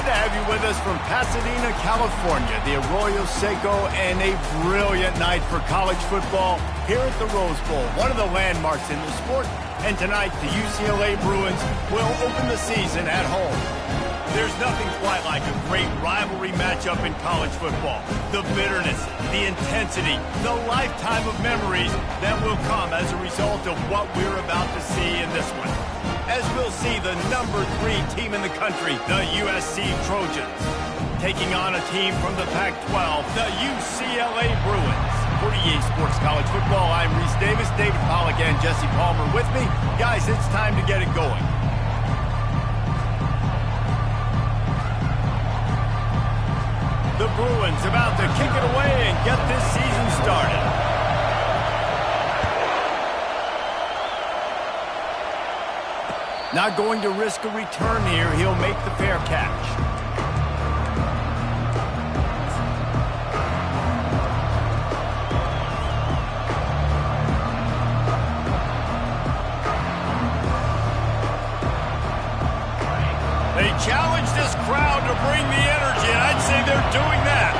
to have you with us from Pasadena, California, the Arroyo Seco, and a brilliant night for college football here at the Rose Bowl, one of the landmarks in the sport. And tonight, the UCLA Bruins will open the season at home. There's nothing quite like a great rivalry matchup in college football. The bitterness, the intensity, the lifetime of memories that will come as a result of what we're about to see in this one. As we'll see the number 3 team in the country, the USC Trojans, taking on a team from the Pac-12, the UCLA Bruins. For EA Sports College Football, I'm Reese Davis, David Pollack, and Jesse Palmer with me. Guys, it's time to get it going. The Bruins about to kick it away and get this season started. Not going to risk a return here. He'll make the fair catch. They challenge this crowd to bring the energy, and I'd say they're doing that.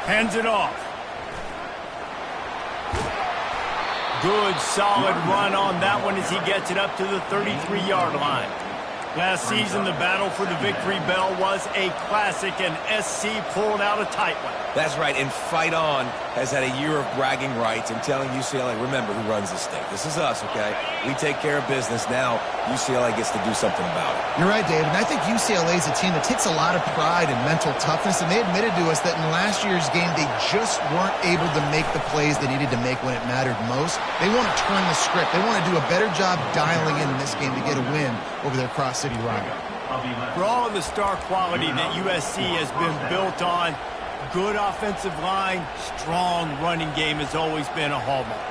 Hands it off. Good, solid run on that one as he gets it up to the 33-yard line. Last season, the battle for the victory bell was a classic, and SC pulled out a tight one. That's right, and Fight On has had a year of bragging rights and telling UCLA, remember who runs this state. This is us, okay? We take care of business. Now UCLA gets to do something about it. You're right, David, and I think UCLA is a team that takes a lot of pride in mental toughness, and they admitted to us that in last year's game, they just weren't able to make the plays they needed to make when it mattered most. They want to turn the script. They want to do a better job dialing in this game to get a win over their cross-city rival. For all of the star quality that USC has been built on, good offensive line, strong running game has always been a hallmark.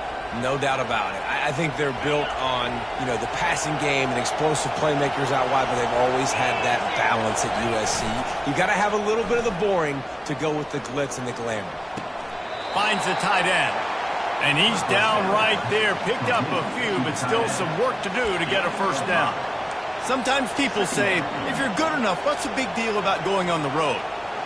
No doubt about it. I think they're built on, the passing game and explosive playmakers out wide, but they've always had that balance at USC. You got to have a little bit of the boring to go with the glitz and the glamour. Finds the tight end. And he's down right there. Picked up a few, but still some work to do to get a first down. Sometimes people say, if you're good enough, what's the big deal about going on the road?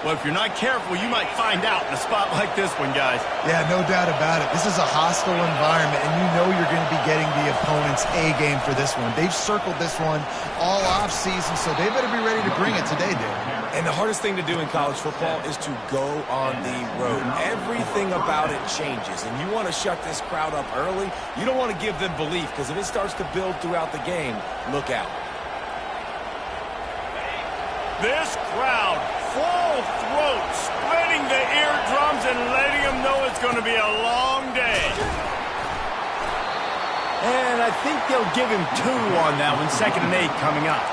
Well, if you're not careful, you might find out in a spot like this one, guys. Yeah, no doubt about it. This is a hostile environment, and you know you're going to be getting the opponent's A-game for this one. They've circled this one all off-season, so they better be ready to bring it today, Dave. And the hardest thing to do in college football is to go on the road. Everything about it changes, and you want to shut this crowd up early. You don't want to give them belief, because if it starts to build throughout the game, look out. This crowd, full throat, splitting the eardrums and letting them know it's going to be a long day. And I think they'll give him 2 on that one, 2nd and 8 coming up.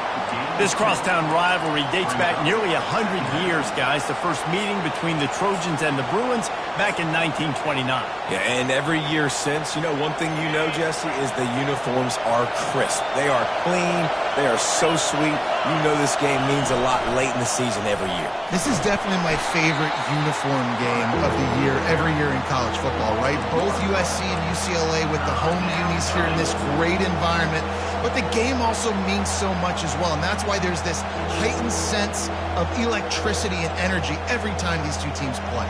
This crosstown rivalry dates back nearly 100 years, guys. The first meeting between the Trojans and the Bruins back in 1929. Yeah, and every year since, one thing you know, Jesse, is the uniforms are crisp. They are clean. They are so sweet. You know this game means a lot late in the season every year. This is definitely my favorite uniform game of the year, every year in college football, right? Both USC and UCLA with the home unis here in this great environment. But the game also means so much as well, and that's why there's this heightened sense of electricity and energy every time these two teams play.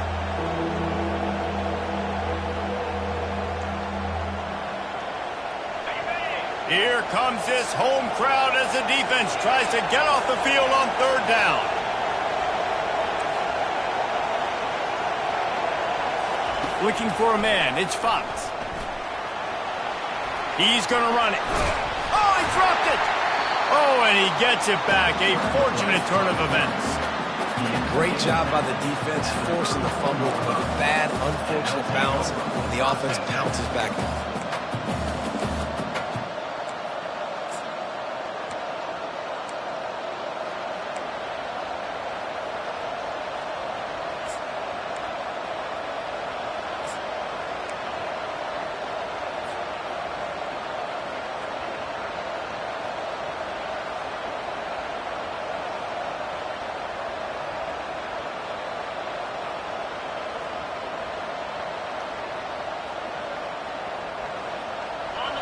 Here comes this home crowd as the defense tries to get off the field on 3rd down. Looking for a man, it's Fox. He's going to run it. Oh, he dropped it! Oh, and he gets it back. A fortunate turn of events. Great job by the defense, forcing the fumble with a bad, unfortunate bounce, and the offense bounces back on.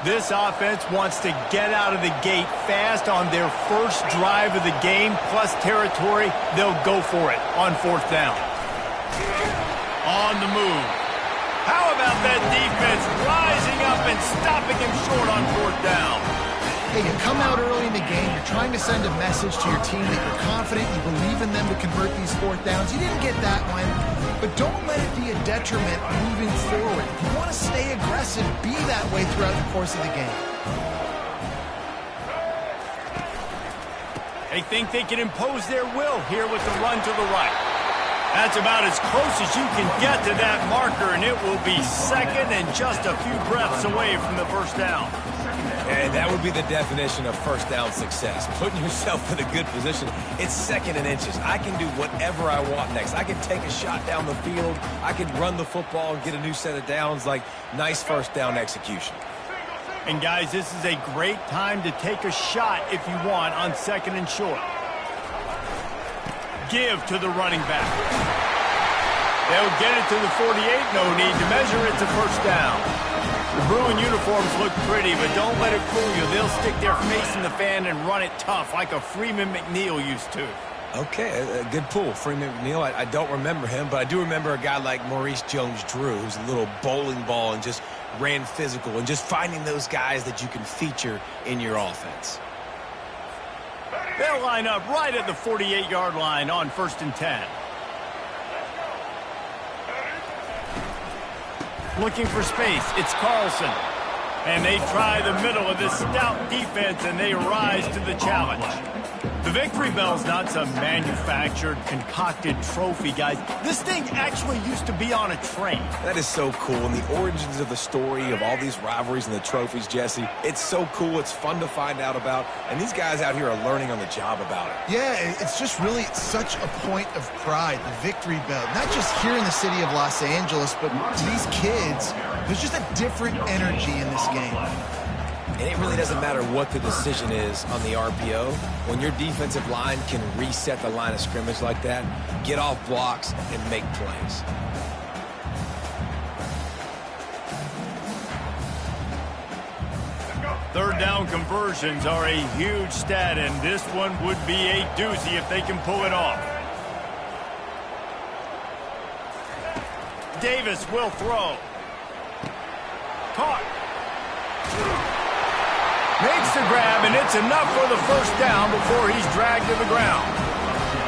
This offense wants to get out of the gate fast on their first drive of the game, plus territory. They'll go for it on 4th down. On the move. How about that defense rising up and stopping him short on 4th down? Hey, you come out early in the game, you're trying to send a message to your team that you're confident, you believe in them to convert these 4th downs. You didn't get that one, but don't let it be a detriment moving forward. If you want to stay aggressive, be that way throughout the course of the game. They think they can impose their will here with the run to the right. That's about as close as you can get to that marker, and it will be 2nd and just a few breaths away from the 1st down. And that would be the definition of 1st down success. Putting yourself in a good position. It's 2nd and inches. I can do whatever I want next. I can take a shot down the field. I can run the football and get a new set of downs. Like, nice 1st down execution. And, guys, this is a great time to take a shot if you want on 2nd and short. Give to the running back. They'll get it to the 48. No need to measure. It's a 1st down. The Bruin uniforms look pretty, but don't let it fool you. They'll stick their face in the fan and run it tough like a Freeman McNeil used to. Okay, a good pull. Freeman McNeil, I don't remember him, but I do remember a guy like Maurice Jones-Drew, who's a little bowling ball and just ran physical, and just finding those guys that you can feature in your offense. They'll line up right at the 48-yard line on 1st and 10. Looking for space, it's Carlson. And they try the middle of this stout defense, and they rise to the challenge. The victory bell's not some manufactured, concocted trophy, guys. This thing actually used to be on a train. That is so cool, and the origins of the story of all these rivalries and the trophies, Jesse, it's so cool. It's fun to find out about, and these guys out here are learning on the job about it. Yeah, it's just really such a point of pride, the victory bell. Not just here in the city of Los Angeles, but to these kids, there's just a different energy in this game. And it really doesn't matter what the decision is on the RPO. When your defensive line can reset the line of scrimmage like that, get off blocks and make plays. Third down conversions are a huge stat, and this one would be a doozy if they can pull it off. Davis will throw. Caught. Makes the grab, and it's enough for the 1st down before he's dragged to the ground.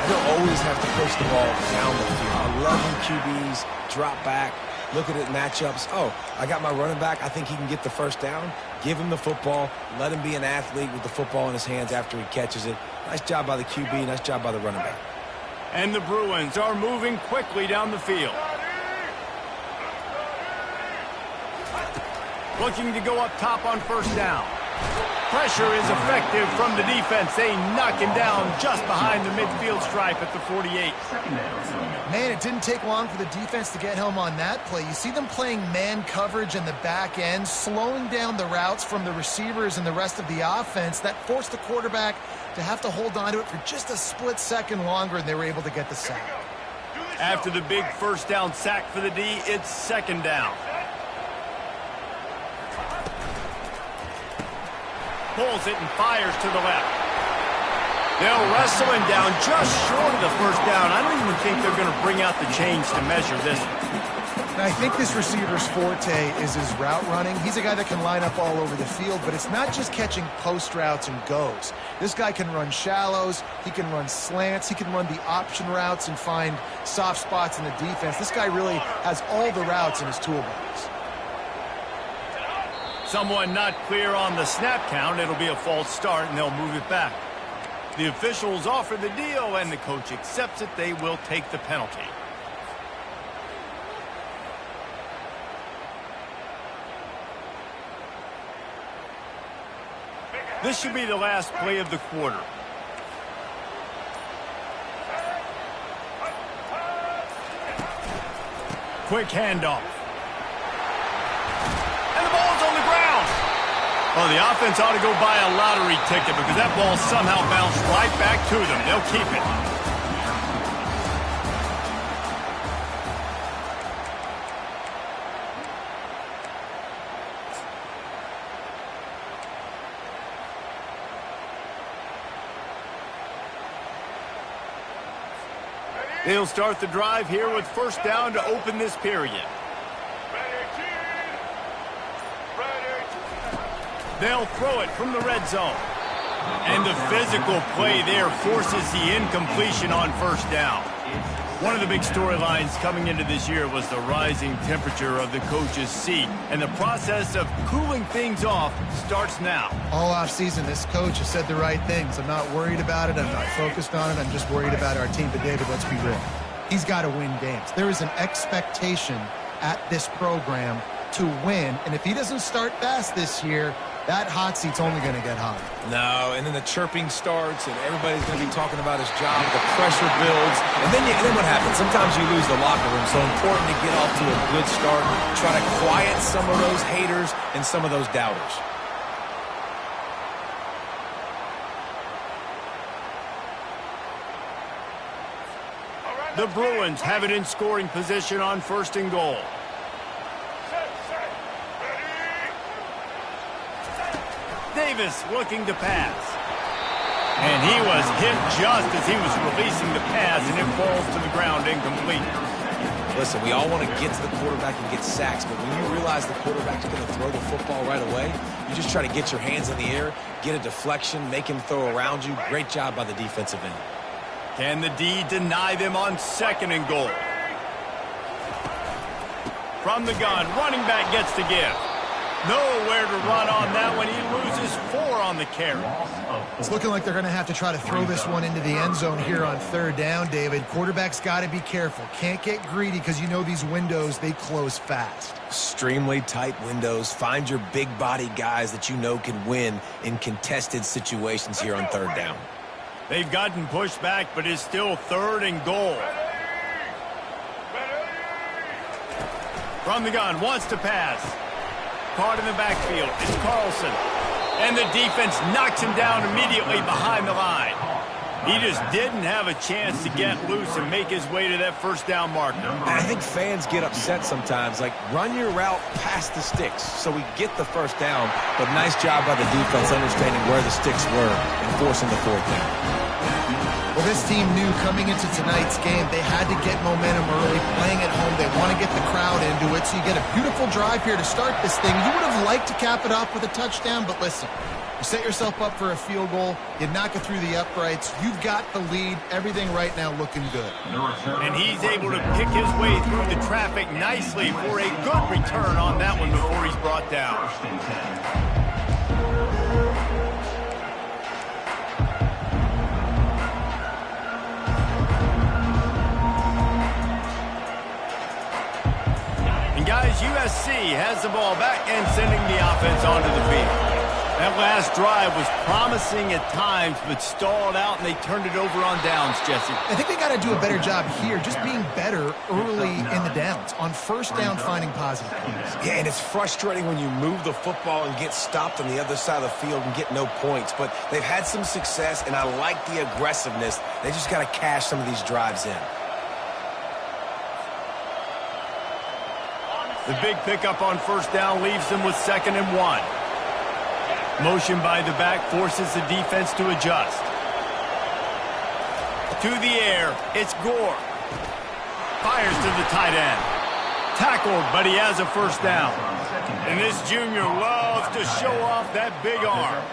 You'll always have to push the ball down the field. I love when QBs drop back, look at it matchups. Oh, I got my running back. I think he can get the 1st down. Give him the football. Let him be an athlete with the football in his hands after he catches it. Nice job by the QB. Nice job by the running back. And the Bruins are moving quickly down the field. Looking to go up top on 1st down. Pressure is effective from the defense. They knock him down just behind the midfield stripe at the 48. Man, it didn't take long for the defense to get home on that play. You see them playing man coverage in the back end, slowing down the routes from the receivers and the rest of the offense. That forced the quarterback to have to hold on to it for just a split second longer, and they were able to get the sack. After the big 1st down sack for the D, it's 2nd down. Pulls it and fires to the left. They'll wrestle him down just short of the 1st down. I don't even think they're going to bring out the chains to measure this one. Now, I think this receiver's forte is his route running. He's a guy that can line up all over the field, but it's not just catching post routes and goes. This guy can run shallows, he can run slants, he can run the option routes and find soft spots in the defense. This guy really has all the routes in his toolbox. Someone not clear on the snap count. It'll be a false start, and they'll move it back. The officials offer the deal, and the coach accepts it. They will take the penalty. This should be the last play of the quarter. Quick handoff. And the ball's on the ground. Well, the offense ought to go buy a lottery ticket because that ball somehow bounced right back to them. They'll keep it. They'll start the drive here with first down to open this period. They'll throw it from the red zone. And the physical play there forces the incompletion on first down. One of the big storylines coming into this year was the rising temperature of the coach's seat. And the process of cooling things off starts now. All offseason, this coach has said the right things. I'm not worried about it. I'm not focused on it. I'm just worried about our team. But, David, let's be real. He's got to win games. There is an expectation at this program to win. And if he doesn't start fast this year, that hot seat's only going to get hot. No, and then the chirping starts, and everybody's going to be talking about his job. The pressure builds, and then what happens? Sometimes you lose the locker room, so important to get off to a good start. Try to quiet some of those haters and some of those doubters. The Bruins have it in scoring position on first and goal. Davis looking to pass. And he was hit just as he was releasing the pass, and it falls to the ground incomplete. Listen, we all want to get to the quarterback and get sacks, but when you realize the quarterback's going to throw the football right away, you just try to get your hands in the air, get a deflection, make him throw around you. Great job by the defensive end. Can the D deny them on second and goal? From the gun, running back gets the give. Nowhere to run on that one. He loses 4 on the carry. It's looking like they're going to have to try to throw this one into the end zone here on third down, David. Quarterback's got to be careful. Can't get greedy because you know these windows, they close fast. Extremely tight windows. Find your big body guys that you know can win in contested situations here on third down. They've gotten pushed back, but it's still third and goal. From the gun, wants to pass. Caught in the backfield. It's Carlson. And the defense knocks him down immediately behind the line. He just didn't have a chance to get loose and make his way to that first down marker. And I think fans get upset sometimes. Like, run your route past the sticks so we get the first down. But nice job by the defense understanding where the sticks were and forcing the fourth down. Well, this team knew coming into tonight's game they had to get momentum early, playing at home. They want to get the crowd into it, so you get a beautiful drive here to start this thing. You would have liked to cap it off with a touchdown, but listen, you set yourself up for a field goal, you knock it through the uprights, you've got the lead, everything right now looking good. And he's able to pick his way through the traffic nicely for a good return on that one before he's brought down. Guys, USC has the ball back and sending the offense onto the field. That last drive was promising at times, but stalled out, and they turned it over on downs, Jesse. I think they got to do a better job here, just being better early in the downs. On first down, finding positive points. Yeah, and it's frustrating when you move the football and get stopped on the other side of the field and get no points. But they've had some success, and I like the aggressiveness. They just got to cash some of these drives in. The big pickup on first down leaves them with 2nd and 1. Motion by the back forces the defense to adjust. To the air, it's Gore. Fires to the tight end. Tackled, but he has a first down. And this junior loves to show off that big arm.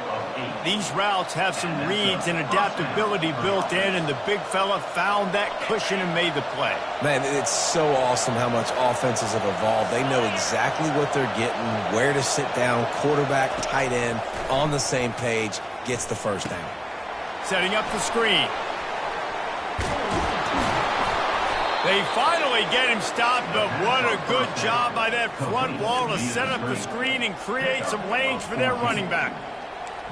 These routes have some reads and adaptability built in, and the big fella found that cushion and made the play. Man, it's so awesome how much offenses have evolved. They know exactly what they're getting, where to sit down, quarterback, tight end, on the same page, gets the first down. Setting up the screen. They finally get him stopped, but what a good job by that front wall to set up the screen and create some lanes for their running back.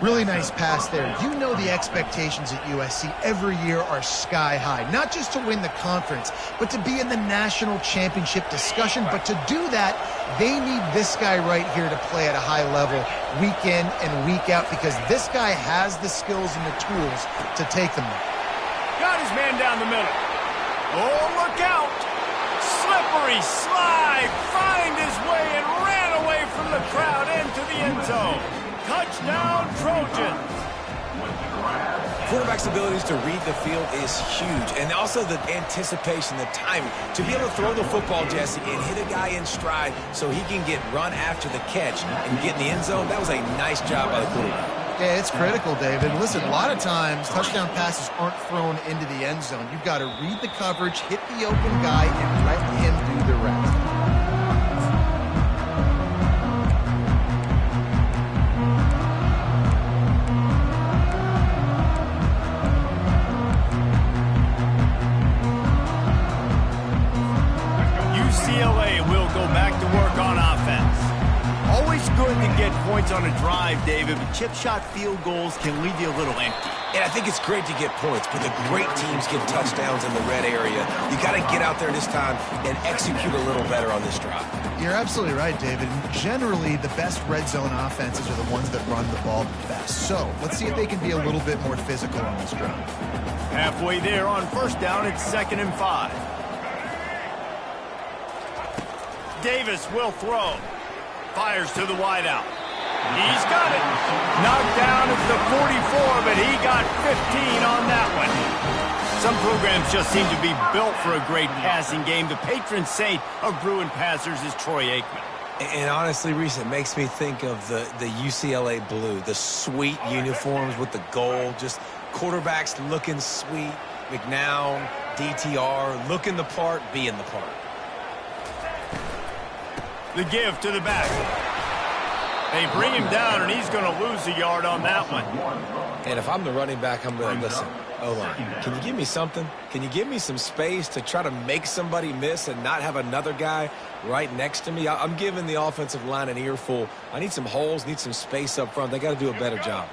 Really nice pass there. You know the expectations at USC every year are sky high. Not just to win the conference, but to be in the national championship discussion. But to do that, they need this guy right here to play at a high level week in and week out, because this guy has the skills and the tools to take them there. Got his man down the middle. Oh, look out. Slippery slide. Find his way and ran away from the crowd into the end zone. Touchdown, Trojans. quarterback's abilities to read the field is huge. And also the anticipation, the timing. To be able to throw the football, Jesse, and hit a guy in stride so he can get run after the catch and get in the end zone, that was a nice job by the quarterback. Yeah, it's critical, David. Listen, a lot of times touchdown passes aren't thrown into the end zone. You've got to read the coverage, hit the open guy, and let him do the rest. UCLA will go back to work on offense. Always good to get points on a drive, David, but chip shot field goals can leave you a little empty. And I think it's great to get points, but the great teams get touchdowns in the red area. You got to get out there this time and execute a little better on this drive. You're absolutely right, David. Generally, the best red zone offenses are the ones that run the ball the best. So let's see if they can be a little bit more physical on this drive. Halfway there on first down, it's 2nd and 5. Davis will throw. Fires to the wideout. He's got it. Knocked down at the 44, but he got 15 on that one. Some programs just seem to be built for a great passing game. The patron saint of Bruin passers is Troy Aikman. And honestly, Reese, it makes me think of the UCLA blue, the sweet uniforms with the gold, just quarterbacks looking sweet, McNown, DTR, looking the part, being the part. The give to the back. They bring him down, and he's going to lose a yard on that one. And if I'm the running back, I'm going to listen. O-line, can you give me something? Can you give me some space to try to make somebody miss and not have another guy right next to me? I'm giving the offensive line an earful. I need some holes, need some space up front. They got to do a better job.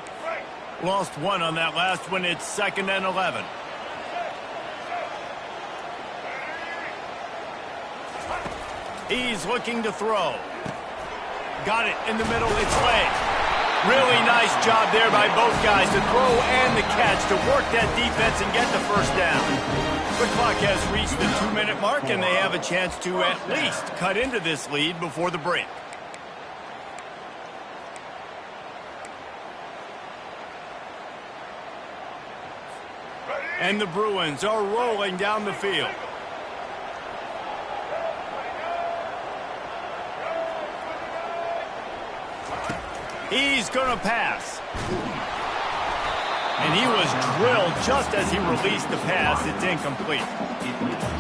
Lost one on that last one. It's 2nd and 11. He's looking to throw. Got it in the middle. It's late. Really nice job there by both guys to throw and the catch to work that defense and get the first down. The clock has reached the 2-minute mark, and they have a chance to at least cut into this lead before the break. And the Bruins are rolling down the field. He's going to pass. And he was drilled just as he released the pass. It's incomplete.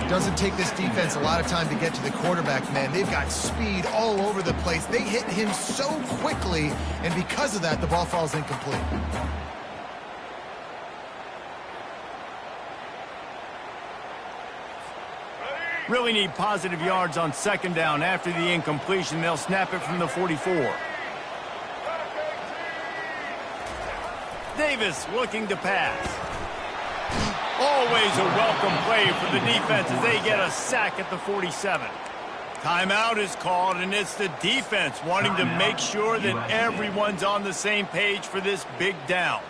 It doesn't take this defense a lot of time to get to the quarterback, man. They've got speed all over the place. They hit him so quickly, and because of that, the ball falls incomplete. Really need positive yards on 2nd down. After the incompletion, they'll snap it from the 44. Davis looking to pass. Always a welcome play for the defense as they get a sack at the 47. Timeout is called, and it's the defense wanting to make sure that everyone's on the same page for this big down.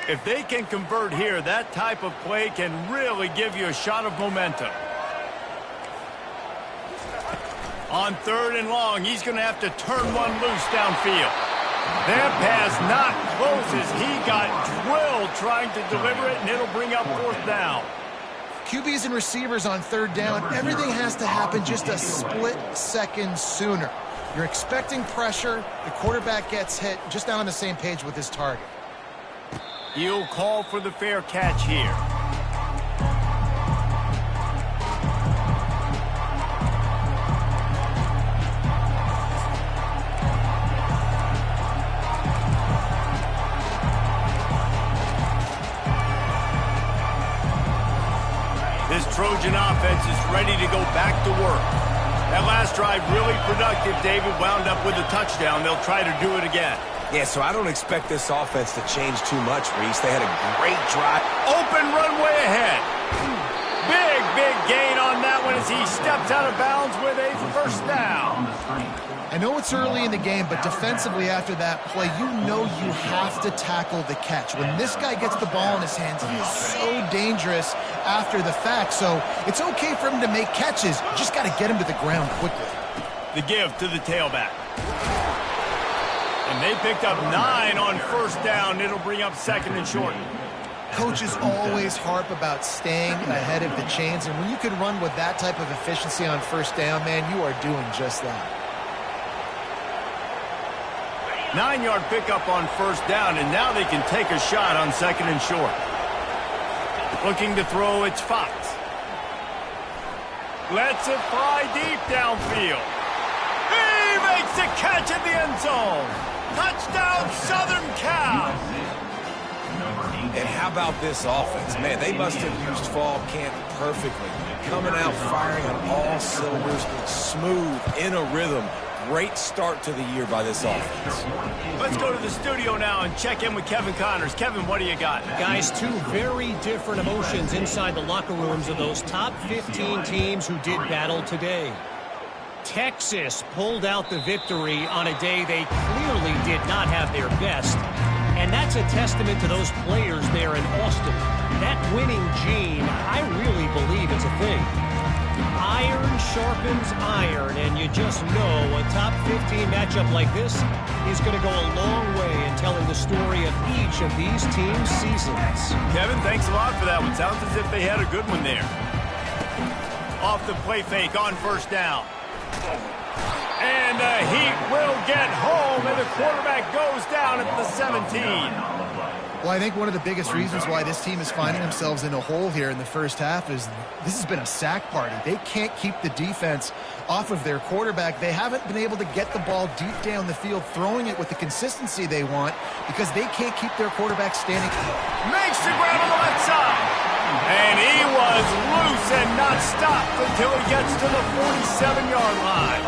If they can convert here, that type of play can really give you a shot of momentum. On 3rd and long, he's going to have to turn one loose downfield. That pass not close as he got drilled trying to deliver it, and it'll bring up 4th down. QBs and receivers on 3rd down, everything has to happen just a split second sooner. You're expecting pressure, the quarterback gets hit, just not on the same page with his target. He'll call for the fair catch here. This Trojan offense is ready to go back to work. That last drive really productive. David wound up with a touchdown. They'll try to do it again. Yeah, so I don't expect this offense to change too much, Reese. They had a great drive. Open runway ahead. Big gain on that one as he steps out of bounds with a first down. I know it's early in the game, but defensively after that play, you know you have to tackle the catch. When this guy gets the ball in his hands, he is so dangerous after the fact. So it's okay for him to make catches. You just got to get him to the ground quickly. The give to the tailback. And they picked up 9 on first down. It'll bring up second and short. Coaches always harp about staying ahead of the chains, and when you can run with that type of efficiency on first down, man, you are doing just that. 9-yard pickup on first down, and now they can take a shot on second and short. Looking to throw, it's Fox. Lets it fly deep downfield. He makes the catch at the end zone. Touchdown, Southern Cal. And how about this offense? Man, they must have used fall camp perfectly. Coming out firing on all cylinders, smooth, in a rhythm. Great start to the year by this offense. Let's go to the studio now and check in with Kevin Connors. Kevin, what do you got? Guys, 2 very different emotions inside the locker rooms of those top 15 teams who did battle today. Texas pulled out the victory on a day they clearly did not have their best. And that's a testament to those players there in Austin. That winning gene, I really believe it's a thing. Iron sharpens iron, and you just know a top 15 matchup like this is going to go a long way in telling the story of each of these teams' seasons. Kevin, thanks a lot for that one. Sounds as if they had a good one there. Off the play fake on first down. And the Heat will get home, and the quarterback goes down at the 17. Well, I think one of the biggest reasons why this team is finding themselves in a hole here in the first half is this has been a sack party. They can't keep the defense off of their quarterback. They haven't been able to get the ball deep down the field, throwing it with the consistency they want because they can't keep their quarterback standing. Makes the grab on the left side. And he was loose and not stopped until he gets to the 47-yard line.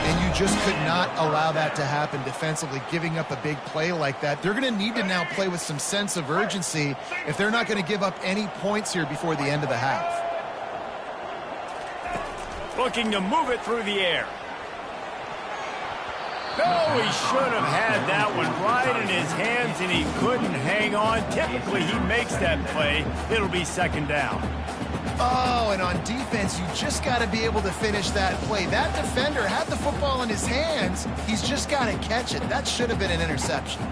And you just could not allow that to happen defensively, giving up a big play like that. They're going to need to now play with some sense of urgency if they're not going to give up any points here before the end of the half. Looking to move it through the air. No, he should have had that one right in his hands, and he couldn't hang on. Typically, he makes that play. It'll be second down. Oh, and on defense, you just got to be able to finish that play. That defender had the football in his hands. He's just got to catch it. That should have been an interception.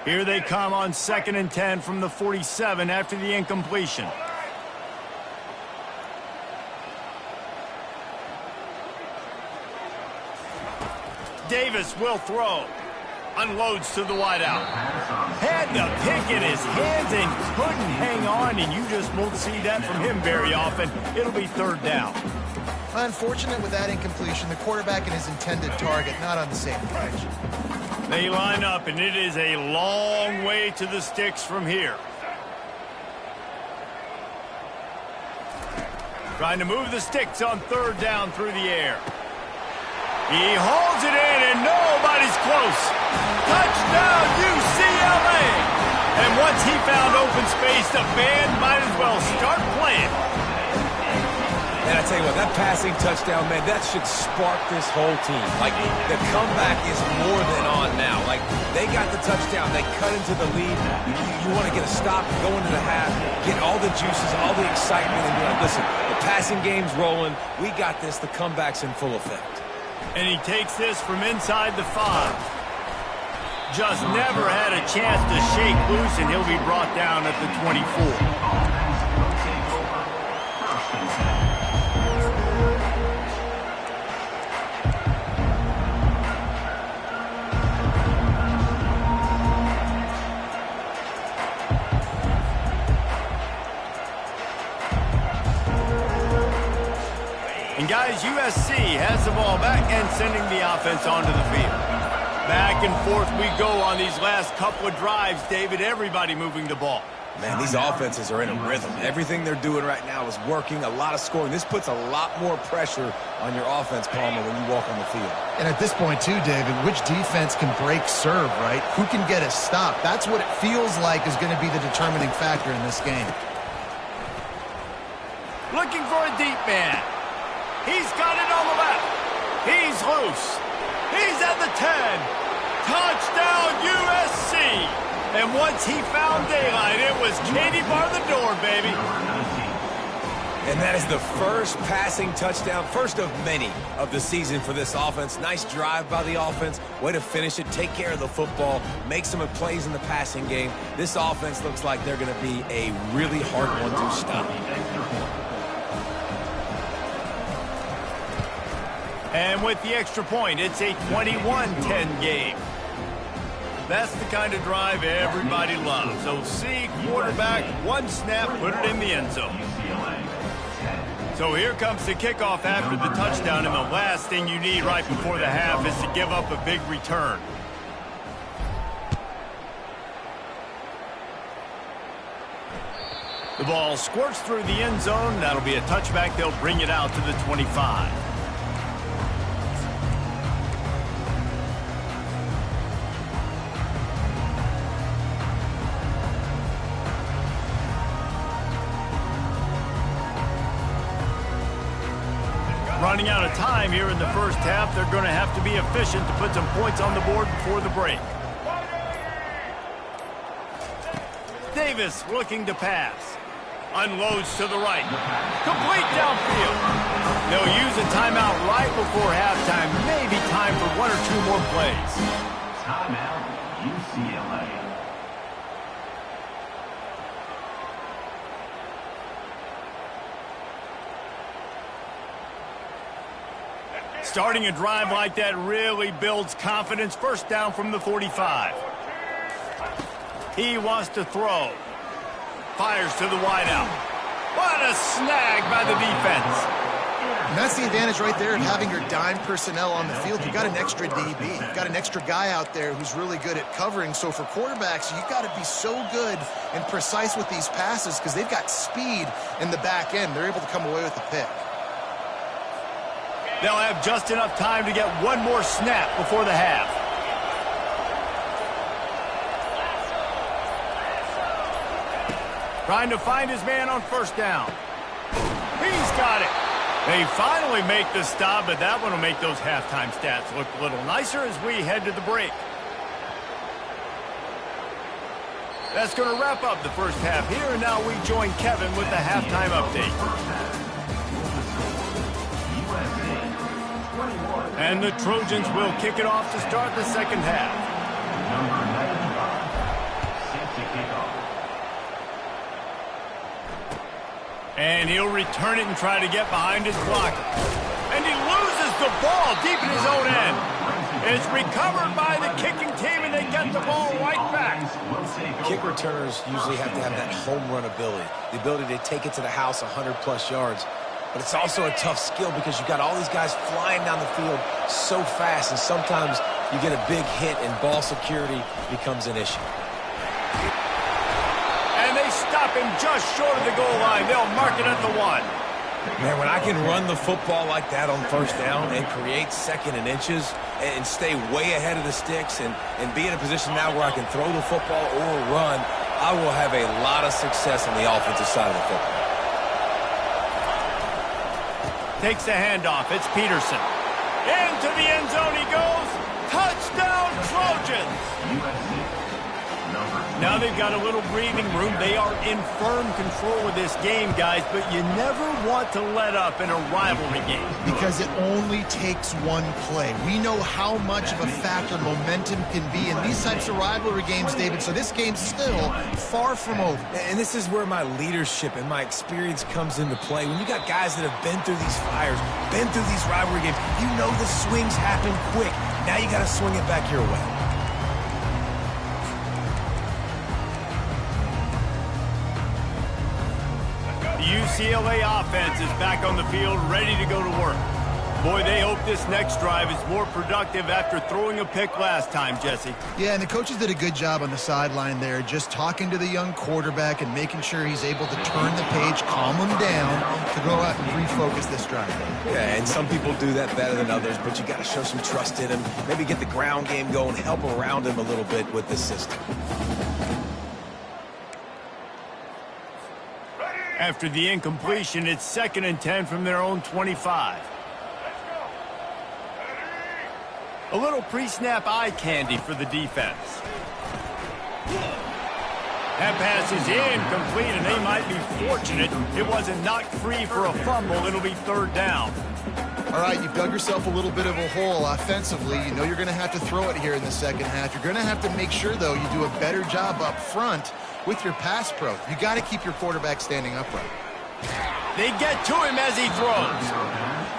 Here they come on 2nd and 10 from the 47 after the incompletion. Davis will throw. Unloads to the wideout. Had the pick in his hands and couldn't hang on, and you just won't see that from him very often. It'll be third down. Unfortunate with that incompletion. The quarterback and his intended target not on the same page. They line up, and it is a long way to the sticks from here. Trying to move the sticks on third down through the air. He holds it in, and nobody's close. Touchdown, UCLA! And once he found open space, the band might as well start playing. And I tell you what, that passing touchdown, man, that should spark this whole team. Like, the comeback is more than on now. Like, they got the touchdown. They cut into the lead. You want to get a stop, go into the half, get all the juices, all the excitement, and be like, listen, the passing game's rolling. We got this. The comeback's in full effect. And he takes this from inside the 5. Just never had a chance to shake loose, and he'll be brought down at the 24. And guys, USC has the ball back and sending the offense onto the field. Back and forth we go on these last couple of drives, David. Everybody moving the ball. Man, these offenses are in a rhythm. Everything they're doing right now is working, a lot of scoring. This puts a lot more pressure on your offense, Palmer, when you walk on the field. And at this point, too, David, which defense can break serve, right? Who can get a stop? That's what it feels like is going to be the determining factor in this game. Looking for a deep man. He's got it on the left. He's loose. He's at the 10. Touchdown, USC. And once he found daylight, it was Katie bar the door, baby. And that is the first passing touchdown, first of many of the season for this offense. Nice drive by the offense. Way to finish it, take care of the football, make some plays in the passing game. This offense looks like they're going to be a really hard one to stop. And with the extra point, it's a 21-10 game. That's the kind of drive everybody loves. So see, quarterback, one snap, put it in the end zone. So here comes the kickoff after the touchdown, and the last thing you need right before the half is to give up a big return. The ball squirts through the end zone. That'll be a touchback. They'll bring it out to the 25. Running out of time here in the first half. They're going to have to be efficient to put some points on the board before the break. Davis looking to pass. Unloads to the right. Complete downfield. They'll use a timeout right before halftime. Maybe time for one or two more plays. Timeout, UCLA. Starting a drive like that really builds confidence. First down from the 45. He wants to throw. Fires to the wideout. What a snag by the defense. And that's the advantage right there of having your dime personnel on the field. You've got an extra DB. You've got an extra guy out there who's really good at covering. So for quarterbacks, you've got to be so good and precise with these passes because they've got speed in the back end. They're able to come away with the pick. They'll have just enough time to get one more snap before the half. Trying to find his man on first down. He's got it. They finally make the stop, but that one will make those halftime stats look a little nicer as we head to the break. That's going to wrap up the first half here, and now we join Kevin with the halftime update. And the Trojans will kick it off to start the second half. Number 95, set to kick off. And he'll return it and try to get behind his blocker. And he loses the ball deep in his own end. It's recovered by the kicking team, and they get the ball right back. Kick returners usually have to have that home run ability, the ability to take it to the house 100-plus yards. But it's also a tough skill because you've got all these guys flying down the field so fast, and sometimes you get a big hit and ball security becomes an issue. And they stop him just short of the goal line. They'll mark it at the 1. Man, when I can run the football like that on first down and create second and inches and stay way ahead of the sticks and be in a position now where I can throw the football or run, I will have a lot of success on the offensive side of the football. Takes the handoff. It's Peterson. Into the end zone he goes. Touchdown, Trojans! Now they've got a little breathing room. They are in firm control of this game, guys, but you never want to let up in a rivalry game. Because it only takes one play. We know how much of a factor momentum can be in these types of rivalry games, David, so this game's still far from over. And this is where my leadership and my experience comes into play. When you got guys that have been through these fires, been through these rivalry games, you know the swings happen quick. Now you got to swing it back your way. UCLA offense is back on the field, ready to go to work. Boy, they hope this next drive is more productive after throwing a pick last time, Jesse. Yeah, and the coaches did a good job on the sideline there, just talking to the young quarterback and making sure he's able to turn the page, calm him down to go out and refocus this drive. Yeah, and some people do that better than others, but you got to show some trust in him, maybe get the ground game going, help around him a little bit with the system. After the incompletion, it's 2nd and 10 from their own 25. A little pre-snap eye candy for the defense. That pass is incomplete, and they might be fortunate it wasn't knocked free for a fumble. It'll be third down. All right, you've dug yourself a little bit of a hole offensively. You know you're going to have to throw it here in the second half. You're going to have to make sure, though, you do a better job up front with your pass pro. You got to keep your quarterback standing upright. They get to him as he throws.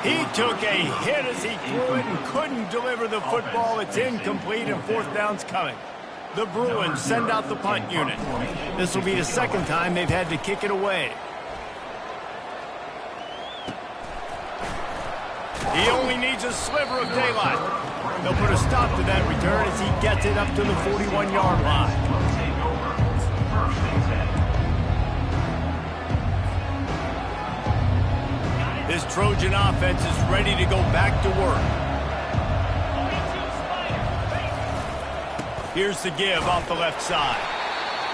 He took a hit as he threw it and couldn't deliver the football. It's incomplete, and fourth down's coming. The Bruins send out the punt unit. This will be the second time they've had to kick it away. He only needs a sliver of daylight. They'll put a stop to that return as he gets it up to the 41-yard line. This Trojan offense is ready to go back to work. Here's the give off the left side.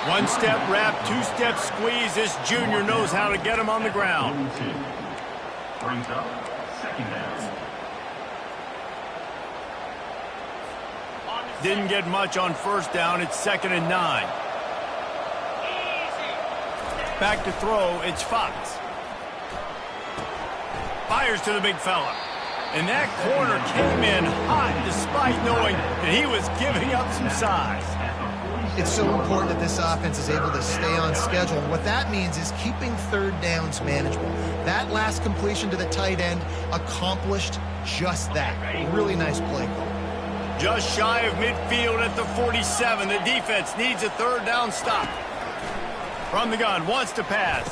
One-step wrap, two-step squeeze. This junior knows how to get him on the ground. Brings up second down. Didn't get much on first down. It's 2nd and 9. Back to throw. It's Fox. Fires to the big fella. And that corner came in hot despite knowing that he was giving up some size. It's so important that this offense is able to stay on schedule. And what that means is keeping third downs manageable. That last completion to the tight end accomplished just that. Really nice play call. Just shy of midfield at the 47. The defense needs a third down stop. From the gun, wants to pass.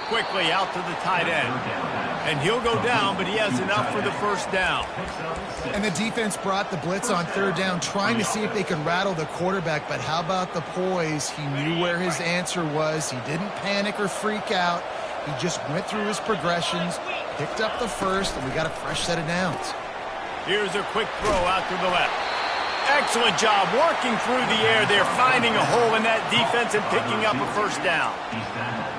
Quickly out to the tight end. And he'll go down, but he has enough for the first down. And the defense brought the blitz on third down, trying to see if they could rattle the quarterback. But how about the poise? He knew where his answer was. He didn't panic or freak out. He just went through his progressions, picked up the first, and we got a fresh set of downs. Here's a quick throw out to the left. Excellent job working through the air there, finding a hole in that defense and picking up a first down.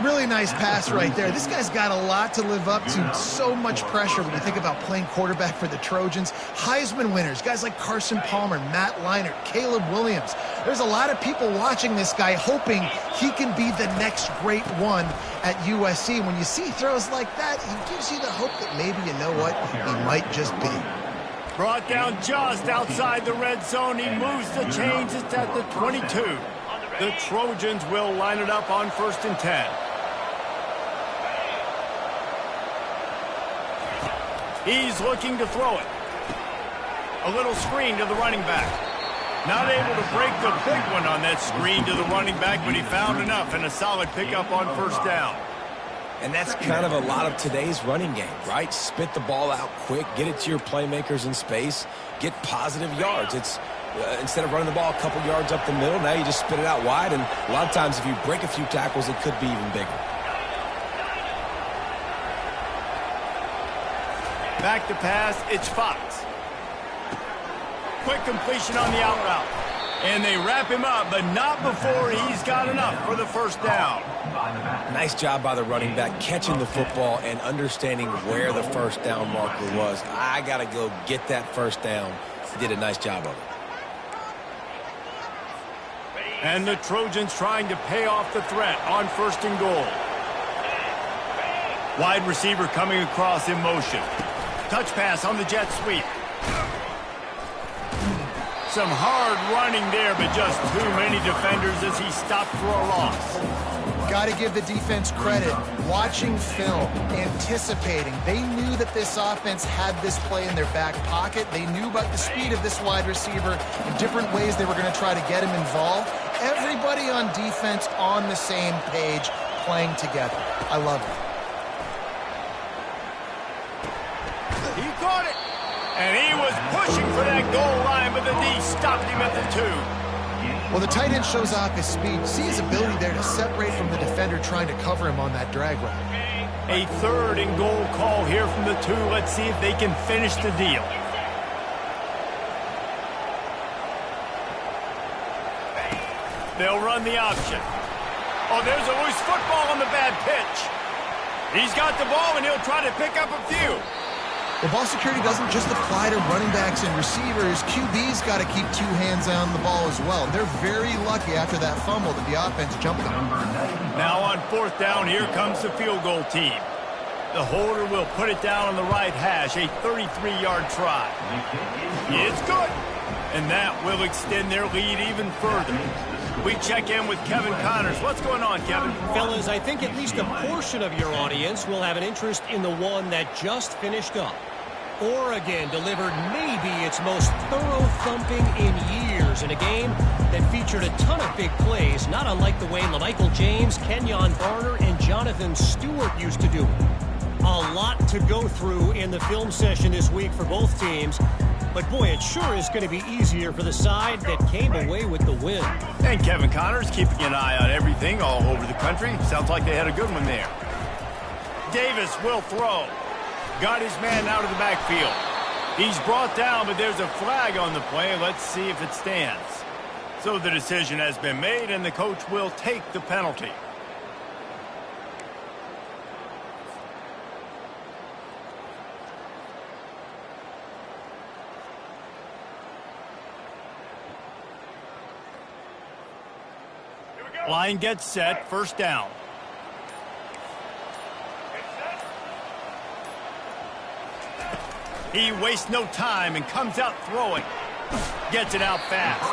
Really nice pass right there. This guy's got a lot to live up to. So much pressure when you think about playing quarterback for the Trojans. Heisman winners, guys like Carson Palmer, Matt Leinart, Caleb Williams. There's a lot of people watching this guy hoping he can be the next great one at USC. When you see throws like that, he gives you the hope that maybe, you know what, he might just be. Brought down just outside the red zone. He moves the chains. It's at the 22. The Trojans will line it up on 1st and 10. He's looking to throw it. A little screen to the running back. Not able to break the big one on that screen to the running back, but he found enough and a solid pickup on first down. And that's kind of a lot of today's running game, right? Spit the ball out quick, get it to your playmakers in space, get positive yards. It's instead of running the ball a couple yards up the middle, now you just spit it out wide, and a lot of times if you break a few tackles, it could be even bigger. Back to pass, it's Fox. Quick completion on the out route. And they wrap him up, but not before he's got enough for the first down. Nice job by the running back, catching the football and understanding where the first down marker was. I got to go get that first down. He did a nice job of it. And the Trojans trying to pay off the threat on 1st and goal. Wide receiver coming across in motion. Touch pass on the jet sweep. Some hard running there, but just too many defenders as he stopped for a loss. Got to give the defense credit. Watching film, anticipating. They knew that this offense had this play in their back pocket. They knew about the speed of this wide receiver and different ways they were going to try to get him involved. Everybody on defense on the same page, playing together. I love it. He caught it. And he was pushing for that goal line, but the D stopped him at the 2. Well, the tight end shows off his speed. See his ability there to separate from the defender trying to cover him on that drag route. A 3rd and goal call here from the 2. Let's see if they can finish the deal. They'll run the option. Oh, there's a loose football on the bad pitch. He's got the ball, and he'll try to pick up a few. Well, ball security doesn't just apply to running backs and receivers. QB's got to keep two hands on the ball as well. They're very lucky after that fumble that the offense jumped on. Now on 4th down, here comes the field goal team. The holder will put it down on the right hash, a 33-yard try. It's good, and that will extend their lead even further. We check in with Kevin Connors. What's going on, Kevin? Fellas, I think at least a portion of your audience will have an interest in the one that just finished up. Oregon delivered maybe its most thorough thumping in years in a game that featured a ton of big plays, not unlike the way LaMichael James, Kenyon Barner, and Jonathan Stewart used to do it. A lot to go through in the film session this week for both teams. But, boy, it sure is going to be easier for the side that came away with the win. And Kevin Connors keeping an eye on everything all over the country. Sounds like they had a good one there. Davis will throw. Got his man out of the backfield. He's brought down, but there's a flag on the play. Let's see if it stands. So the decision has been made, and the coach will take the penalty. Line gets set, 1st down. He wastes no time and comes out throwing. Gets it out fast.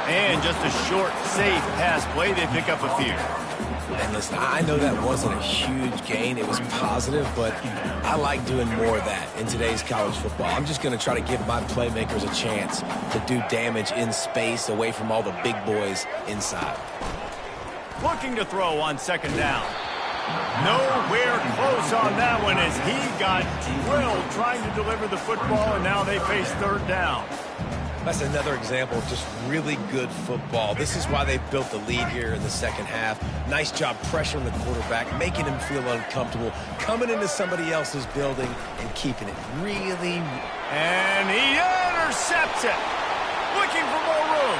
And just a short, safe pass play. They pick up a few. And listen, I know that wasn't a huge gain. It was positive, but I like doing more of that in today's college football. I'm just going to try to give my playmakers a chance to do damage in space away from all the big boys inside. Looking to throw on 2nd down. Nowhere close on that one as he got drilled trying to deliver the football, and now they face 3rd down. That's another example of just really good football. This is why they built the lead here in the 2nd half. Nice job pressuring the quarterback, making him feel uncomfortable, coming into somebody else's building and keeping it really... And he intercepts it. Looking for more room.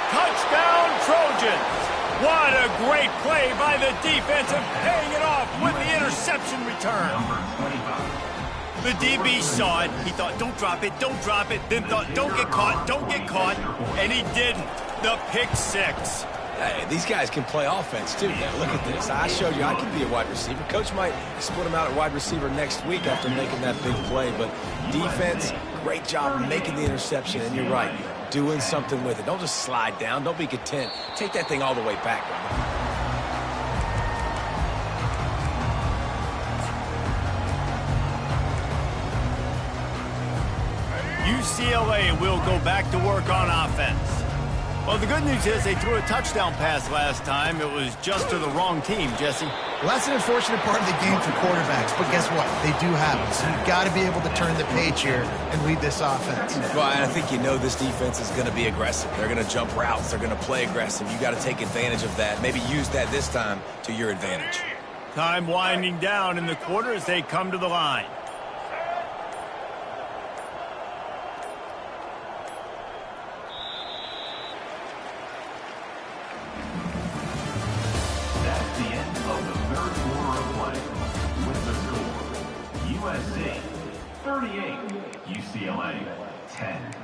Touchdown, Trojans. What a great play by the defense and paying it off with the interception return. The DB saw it. He thought, don't drop it, don't drop it. Then thought, don't get caught, don't get caught. And he did the pick 6. Hey, these guys can play offense, too. Now, look at this. I showed you I can be a wide receiver. Coach might split him out at wide receiver next week after making that big play. But defense, great job making the interception. And you're right, doing something with it. Don't just slide down. Don't be content. Take that thing all the way back, brother. UCLA will go back to work on offense. Well, the good news is they threw a touchdown pass last time. It was just to the wrong team, Jesse. Well, that's an unfortunate part of the game for quarterbacks, but guess what? They do have it, so you've got to be able to turn the page here and lead this offense. Well, I think you know this defense is going to be aggressive. They're going to jump routes. They're going to play aggressive. You got to take advantage of that. Maybe use that this time to your advantage. Time winding down in the quarter as they come to the line. That's the end of the 3rd quarter of play. With the score, USC 38, UCLA 10.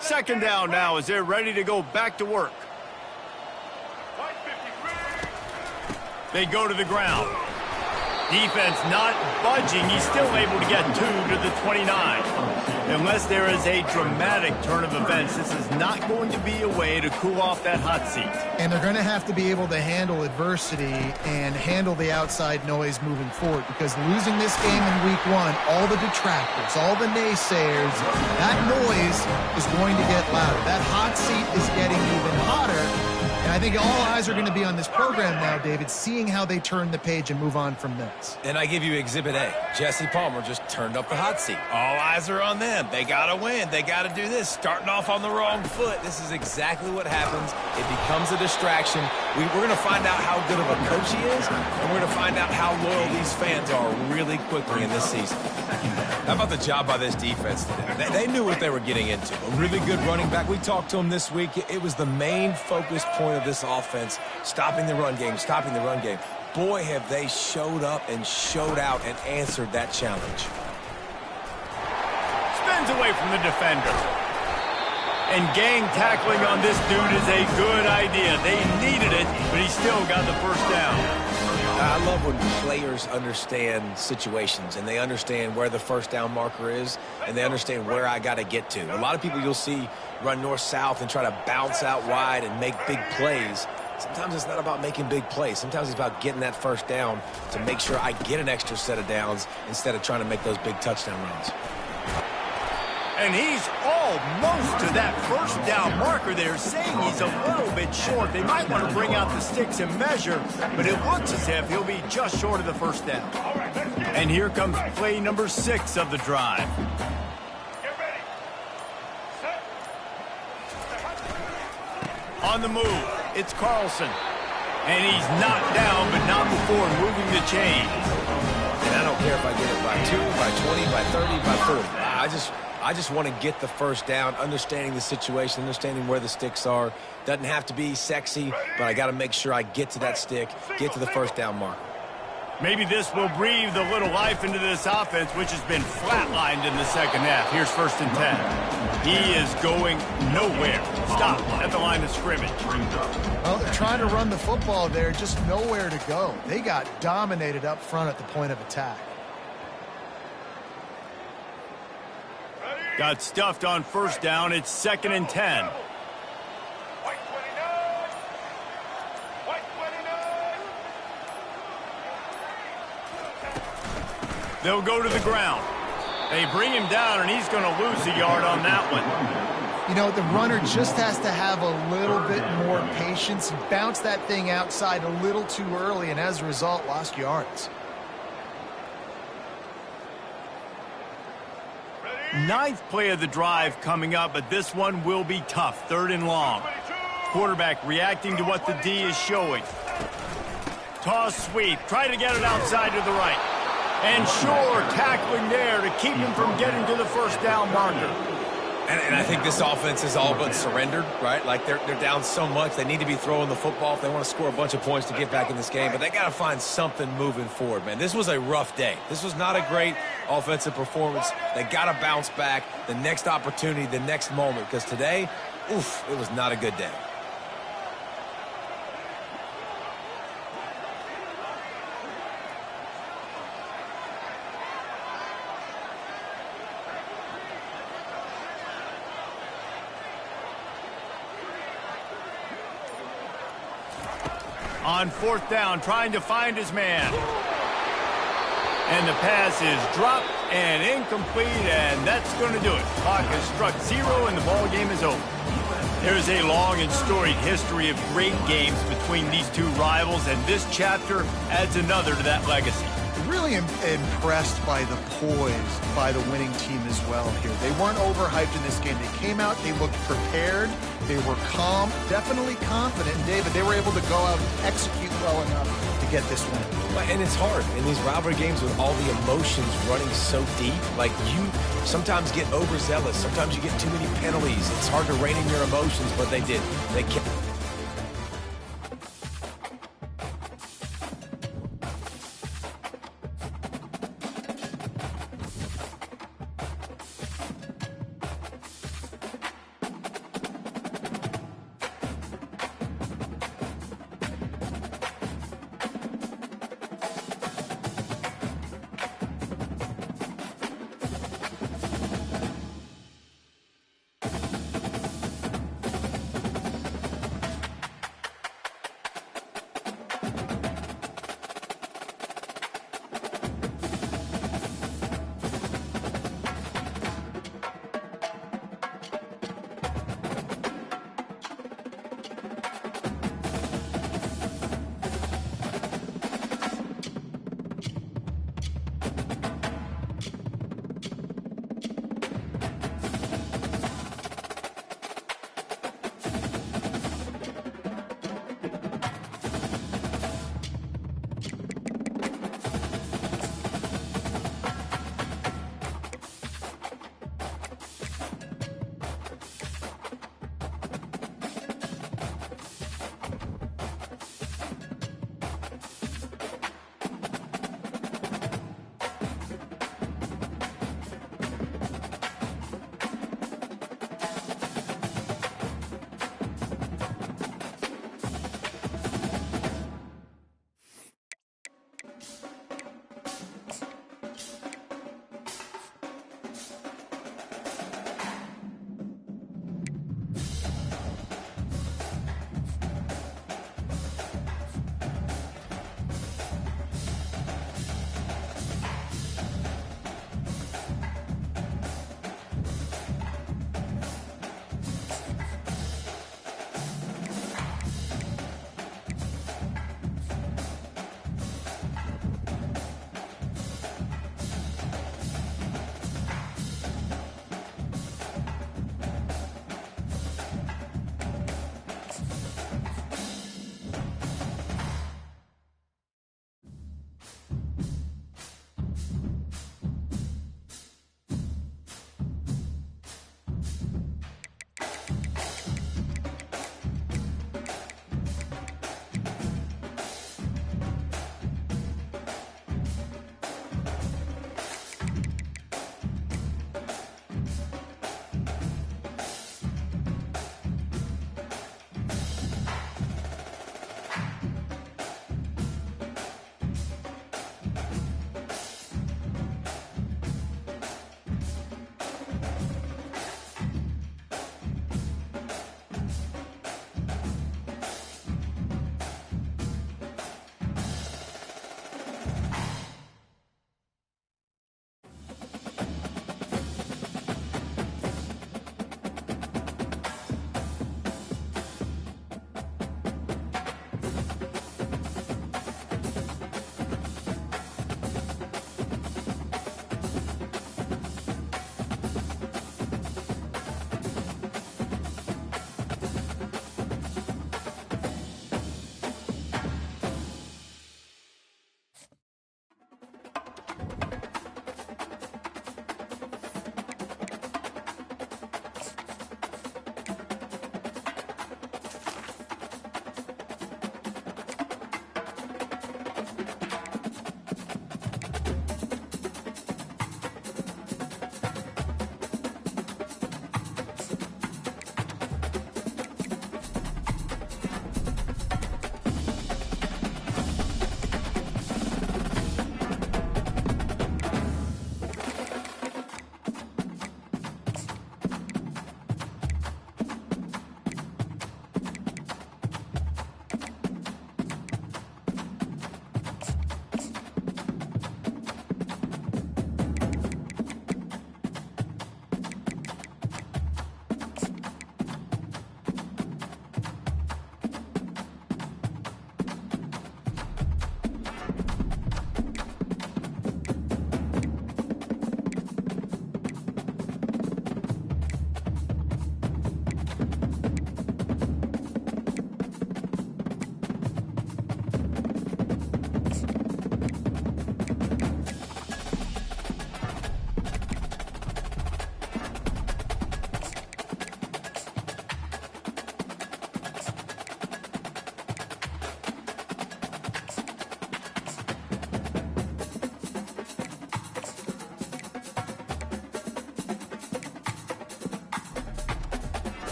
Second down now as they're ready to go back to work. They go to the ground. Defense not budging. He's still able to get 2 to the 29. Unless there is a dramatic turn of events, this is not going to be a way to cool off that hot seat. And they're going to have to be able to handle adversity and handle the outside noise moving forward, because losing this game in week 1, all the detractors, all the naysayers, that noise is going to get louder. That hot seat is getting even hotter. And I think all eyes are going to be on this program now, David, seeing how they turn the page and move on from this. And I give you Exhibit A. Jesse Palmer just turned up the hot seat. All eyes are on them. They got to win. They got to do this. Starting off on the wrong foot. This is exactly what happens. It becomes a distraction. We're going to find out how good of a coach he is, and we're going to find out how loyal these fans are really quickly in this season. How about the job by this defense today? They knew what they were getting into. A really good running back. We talked to him this week. It was the main focus point of this offense, stopping the run game, stopping the run game. Boy, have they showed up and showed out and answered that challenge. Spins away from the defender. And gang tackling on this dude is a good idea. They needed it, but he still got the first down. I love when players understand situations and they understand where the first down marker is and they understand where I got to get to. A lot of people you'll see run north-south and try to bounce out wide and make big plays. Sometimes it's not about making big plays. Sometimes it's about getting that first down to make sure I get an extra set of downs instead of trying to make those big touchdown runs. And he's almost to that first down marker there, saying he's a little bit short. They might want to bring out the sticks and measure, but it looks as if he'll be just short of the first down. And here comes play number 6 of the drive. On the move, it's Carlson. And he's knocked down, but not before moving the chain. And I don't care if I get it by 2, by 20, by 30, by 40. I just want to get the first down, understanding the situation, understanding where the sticks are. Doesn't have to be sexy, but I got to make sure I get to that stick, get to the first down marker. Maybe this will breathe a little life into this offense, which has been flatlined in the second half. Here's 1st and 10. He is going nowhere. Stop at the line of scrimmage. Well, they're trying to run the football there, just nowhere to go. They got dominated up front at the point of attack. Got stuffed on first down. It's 2nd and 10. They'll go to the ground. They bring him down, and he's going to lose a yard on that one. You know, the runner just has to have a little bit more patience. He bounced that thing outside a little too early, and as a result, lost yards. 9th play of the drive coming up, but this one will be tough. 3rd and long. Quarterback reacting to what the D is showing. Toss sweep. Try to get it outside to the right. And sure, tackling there to keep him from getting to the first down marker. And I think this offense is all but surrendered, right? Like they're down so much. They need to be throwing the football if they want to score a bunch of points to get back in this game. But they got to find something moving forward, man. This was a rough day. This was not a great offensive performance. They got to bounce back the next opportunity, the next moment. Because today, oof, it was not a good day. On 4th down, trying to find his man. And the pass is dropped and incomplete, and that's going to do it. Clock has struck 0, and the ball game is over. There's a long and storied history of great games between these two rivals, and this chapter adds another to that legacy. Really impressed by the poise by the winning team as well here. They weren't overhyped in this game. They came out, they looked prepared, they were calm, definitely confident. And David, they were able to go out and execute well enough to get this win. And it's hard in these rivalry games with all the emotions running so deep. Like, you sometimes get overzealous. Sometimes you get too many penalties. It's hard to rein in your emotions, but they did. They kept...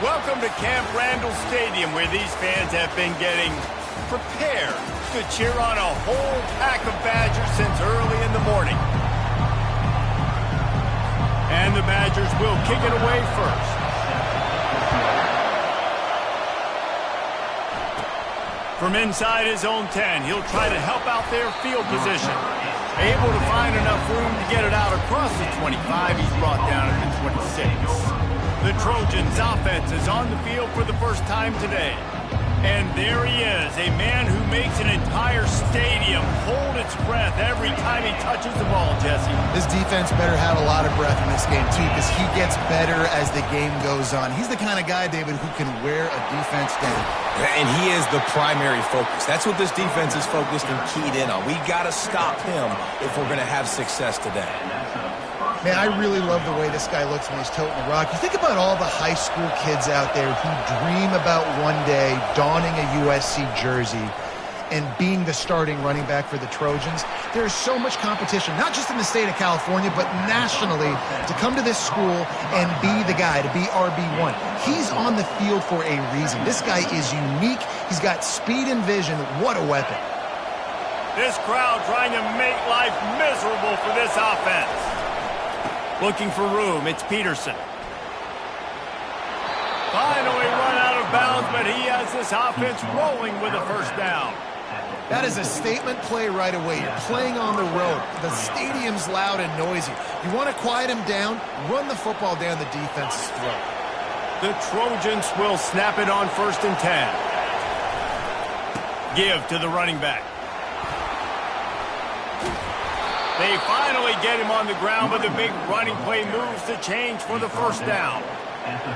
Welcome to Camp Randall Stadium, where these fans have been getting prepared to cheer on a whole pack of Badgers since early in the morning. And the Badgers will kick it away first. From inside his own 10, he'll try to help out their field position. Able to find enough room to get it out across the 25. He's brought down at the 26. The Trojans' offense is on the field for the first time today. And there he is, a man who makes an entire stadium hold its breath every time he touches the ball, Jesse. This defense better have a lot of breath in this game, too, because he gets better as the game goes on. He's the kind of guy, David, who can wear a defense down. And he is the primary focus. That's what this defense is focused and keyed in on. We got to stop him if we're going to have success today. Man, I really love the way this guy looks when he's toting the rock. You think about all the high school kids out there who dream about one day donning a USC jersey and being the starting running back for the Trojans. There's so much competition, not just in the state of California, but nationally, to come to this school and be the guy, to be RB1. He's on the field for a reason. This guy is unique. He's got speed and vision. What a weapon. This crowd trying to make life miserable for this offense. Looking for room, it's Peterson. Finally run out of bounds, but he has this offense rolling with a first down. That is a statement play right away. You're playing on the road. The stadium's loud and noisy. You want to quiet him down, run the football down the defense's throat. The Trojans will snap it on 1st and 10. Give to the running back. They finally get him on the ground, but the big running play moves the change for the first down.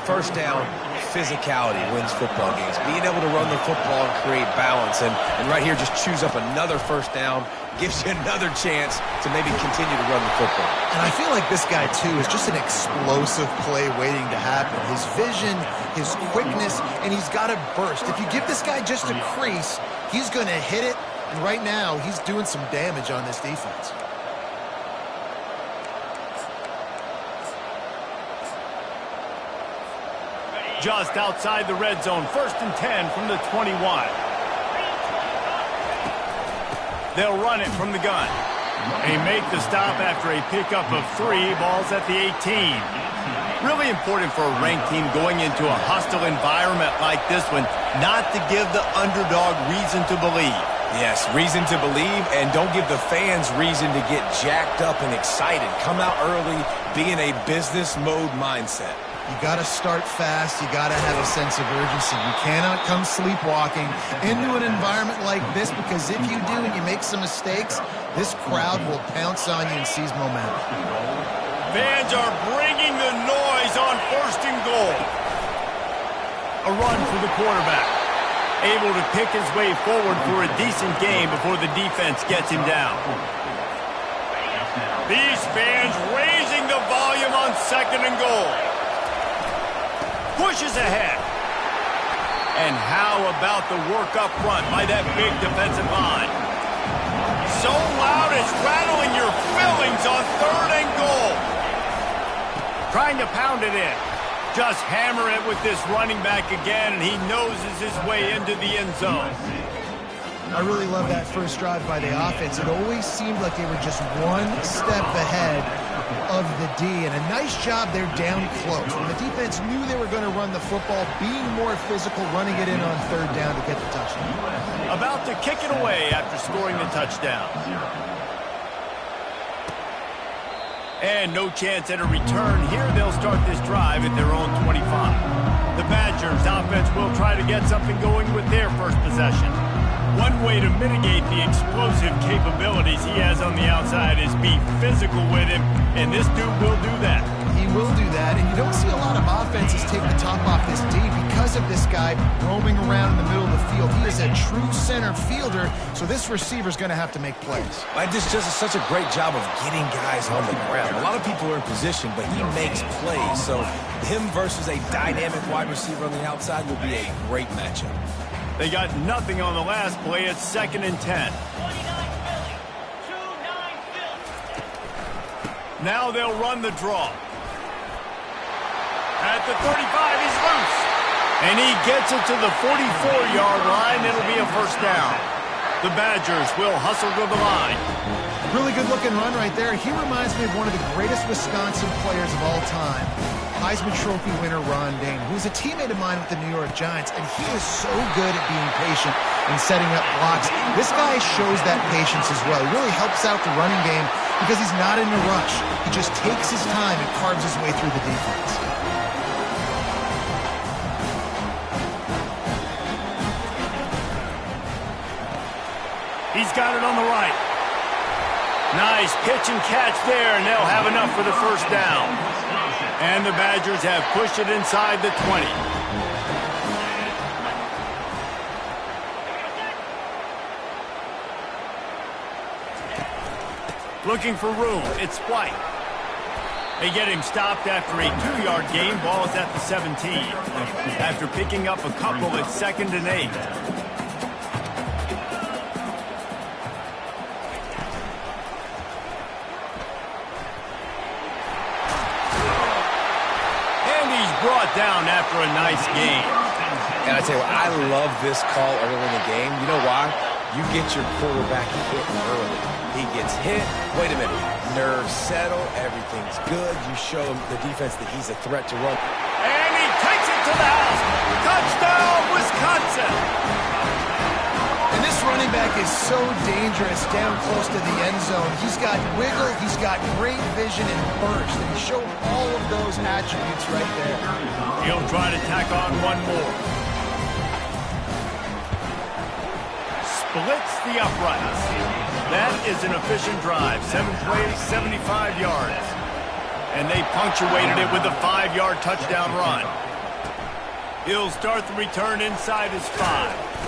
First down, physicality wins football games. Being able to run the football and create balance. And right here, just choose up another first down, gives you another chance to maybe continue to run the football. And I feel like this guy, too, is just an explosive play waiting to happen. His vision, his quickness, and he's got a burst. If you give this guy just a crease, he's going to hit it. And right now, he's doing some damage on this defense. Just outside the red zone, 1st and 10 from the 21. They'll run it from the gun. They make the stop after a pickup of 3 balls at the 18. Really important for a ranked team going into a hostile environment like this one, not to give the underdog reason to believe. Yes, reason to believe, and don't give the fans reason to get jacked up and excited. Come out early, be in a business mode mindset. You got to start fast. You got to have a sense of urgency. You cannot come sleepwalking into an environment like this, because if you do and you make some mistakes, this crowd will pounce on you and seize momentum. Fans are bringing the noise on 1st and goal. A run for the quarterback. Able to pick his way forward for a decent game before the defense gets him down. These fans raising the volume on 2nd and goal. Pushes ahead. And how about the work up front by that big defensive line? So loud it's rattling your fillings on 3rd and goal. Trying to pound it in. Just hammer it with this running back again, and he noses his way into the end zone. I really love that first drive by the offense. It always seemed like they were just one step ahead of the D, and a nice job there down close. When the defense knew they were going to run the football, being more physical, running it in on 3rd down to get the touchdown. About to kick it away after scoring the touchdown. And no chance at a return. Here they'll start this drive at their own 25. The Badgers offense will try to get something going with their first possession. One way to mitigate the explosive capabilities he has on the outside is be physical with him, and this dude will do that. He will do that, and you don't see a lot of offenses take the top off this D because of this guy roaming around in the middle of the field. He is a true center fielder, so this receiver's going to have to make plays. This does such a great job of getting guys on the ground. A lot of people are in position, but he makes plays, so him versus a dynamic wide receiver on the outside will be a great matchup. They got nothing on the last play. It's 2nd and 10. Now they'll run the draw. At the 35, he's loose. And he gets it to the 44-yard line. It'll be a first down. The Badgers will hustle to the line. Really good-looking run right there. He reminds me of one of the greatest Wisconsin players of all time, Heisman Trophy winner Ron Dayne, who was a teammate of mine with the New York Giants, and he is so good at being patient and setting up blocks. This guy shows that patience as well. He really helps out the running game because he's not in a rush. He just takes his time and carves his way through the defense. He's got it on the right. Nice pitch and catch there, and they'll have enough for the first down. And the Badgers have pushed it inside the 20. Looking for room. It's White. They get him stopped after a 2-yard gain. Ball is at the 17. After picking up a couple at 2nd and 8. Brought down after a nice game. And I tell you what, I love this call early in the game. You know why? You get your quarterback hit early. He gets hit. Wait a minute. Nerves settle. Everything's good. You show him the defense that he's a threat to run. And he takes it to the house. Touchdown, Wisconsin. And this running back is so dangerous down close to the end zone. He's got wiggle, he's got great vision and burst, and he showed all of those attributes right there. He'll try to tack on one more. Splits the uprights. That is an efficient drive. 7 plays, 75 yards. And they punctuated it with a 5-yard touchdown run. He'll start the return inside his 5.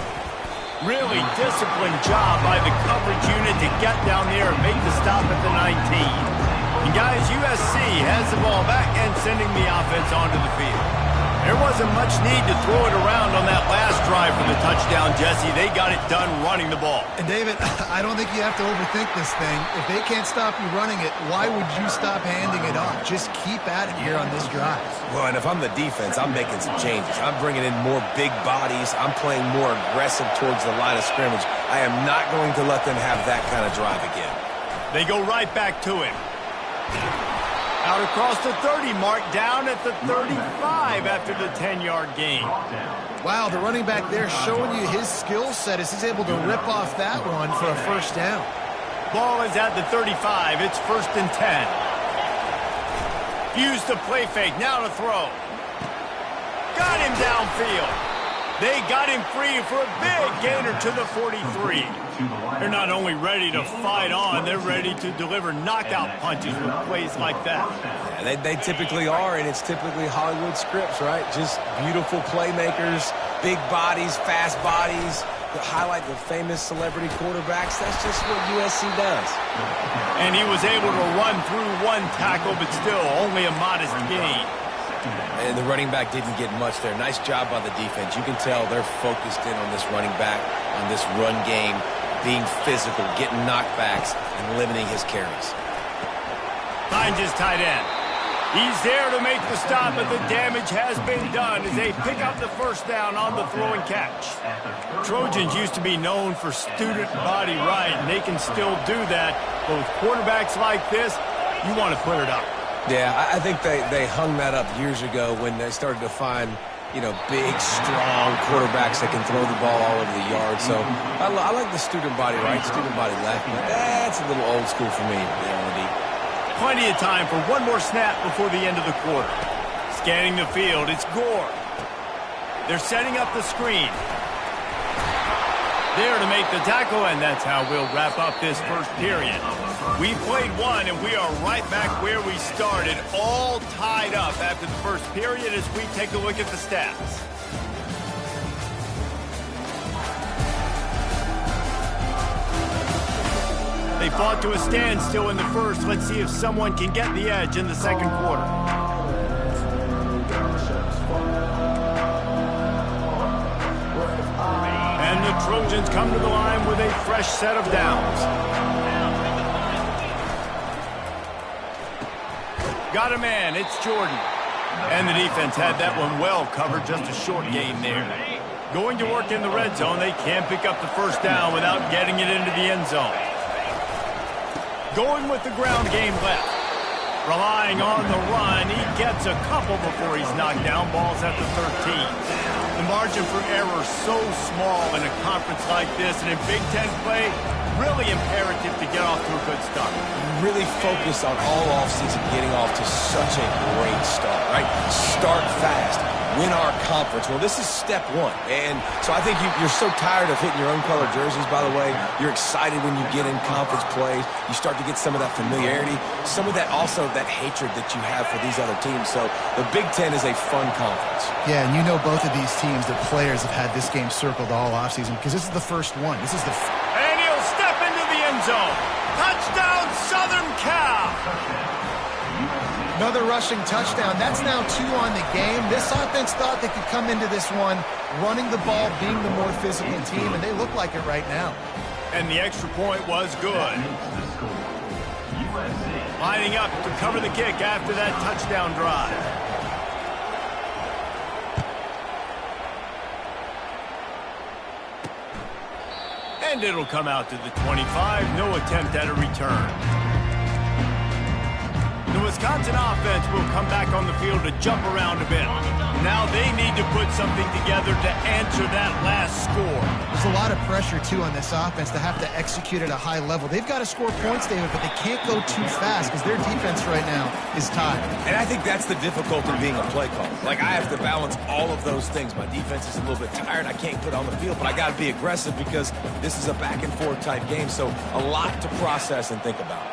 Really disciplined job by the coverage unit to get down there and make the stop at the 19. And guys, USC has the ball back and sending the offense onto the field. There wasn't much need to throw it around on that last drive for the touchdown, Jesse. They got it done running the ball. And David, I don't think you have to overthink this thing. If they can't stop you running it, why would you stop handing it off? Just keep at it here on this drive. Well, and if I'm the defense, I'm making some changes. I'm bringing in more big bodies. I'm playing more aggressive towards the line of scrimmage. I am not going to let them have that kind of drive again. They go right back to him. Out across the 30 mark, down at the 35 after the 10-yard gain. Wow, the running back there showing you his skill set as he's able to rip off that one for a first down. Ball is at the 35. It's 1st and 10. Use the play fake. Now to throw. Got him downfield. They got him free for a big gainer to the 43. They're not only ready to fight on, they're ready to deliver knockout punches with plays like that. Yeah, they typically are, and it's typically Hollywood scripts, right? Just beautiful playmakers, big bodies, fast bodies, that highlight the famous celebrity quarterbacks. That's just what USC does. And he was able to run through one tackle, but still only a modest gain. And the running back didn't get much there. Nice job by the defense. You can tell they're focused in on this running back, on this run game, being physical, getting knockbacks, and limiting his carries. Finds his tight end. He's there to make the stop, but the damage has been done as they pick up the first down on the throw and catch. Trojans used to be known for student body right, and they can still do that. But with quarterbacks like this, you want to put it up. Yeah, I think they hung that up years ago when they started to find, big, strong quarterbacks that can throw the ball all over the yard. So I like the student body right, student body left. But that's a little old school for me, Plenty of time for one more snap before the end of the quarter. Scanning the field, it's Gore. They're setting up the screen. There to make the tackle, and that's how we'll wrap up this first period. We played one, and we are right back where we started, all tied up after the first period as we take a look at the stats. They fought to a standstill in the first. Let's see if someone can get the edge in the second quarter. And the Trojans come to the line with a fresh set of downs. Got a man. It's Jordan. And the defense had that one well covered, just a short gain there. Going to work in the red zone, they can't pick up the first down without getting it into the end zone. Going with the ground game left. Relying on the run, he gets a couple before he's knocked down. Ball's at the 13. The margin for error so small in a conference like this, and in Big Ten play, really imperative to get off to a good start. Really focus on all offseason getting off to such a great start, right? Start fast. Win our conference. Well, this is step one. And so I think you're so tired of hitting your own color jerseys, by the way. You're excited when you get in conference plays. You start to get some of that familiarity, some of that also that hatred that you have for these other teams. So the Big Ten is a fun conference. Yeah, and you know both of these teams, their players have had this game circled all offseason because this is the first one. This is the... And he'll step into the end zone. Touchdown, Southern Cal! Another rushing touchdown. That's now 2 on the game. This offense thought they could come into this one running the ball, being the more physical team, and they look like it right now. And the extra point was good. Lining up to cover the kick after that touchdown drive. And it'll come out to the 25. No attempt at a return. The Wisconsin offense will come back on the field to jump around a bit. Now they need to put something together to answer that last score. There's a lot of pressure, too, on this offense to have to execute at a high level. They've got to score points, David, but they can't go too fast because their defense right now is tired. And I think that's the difficulty of being a play caller. Like, I have to balance all of those things. My defense is a little bit tired. I can't put it on the field, but I got to be aggressive because this is a back-and-forth type game, so a lot to process and think about.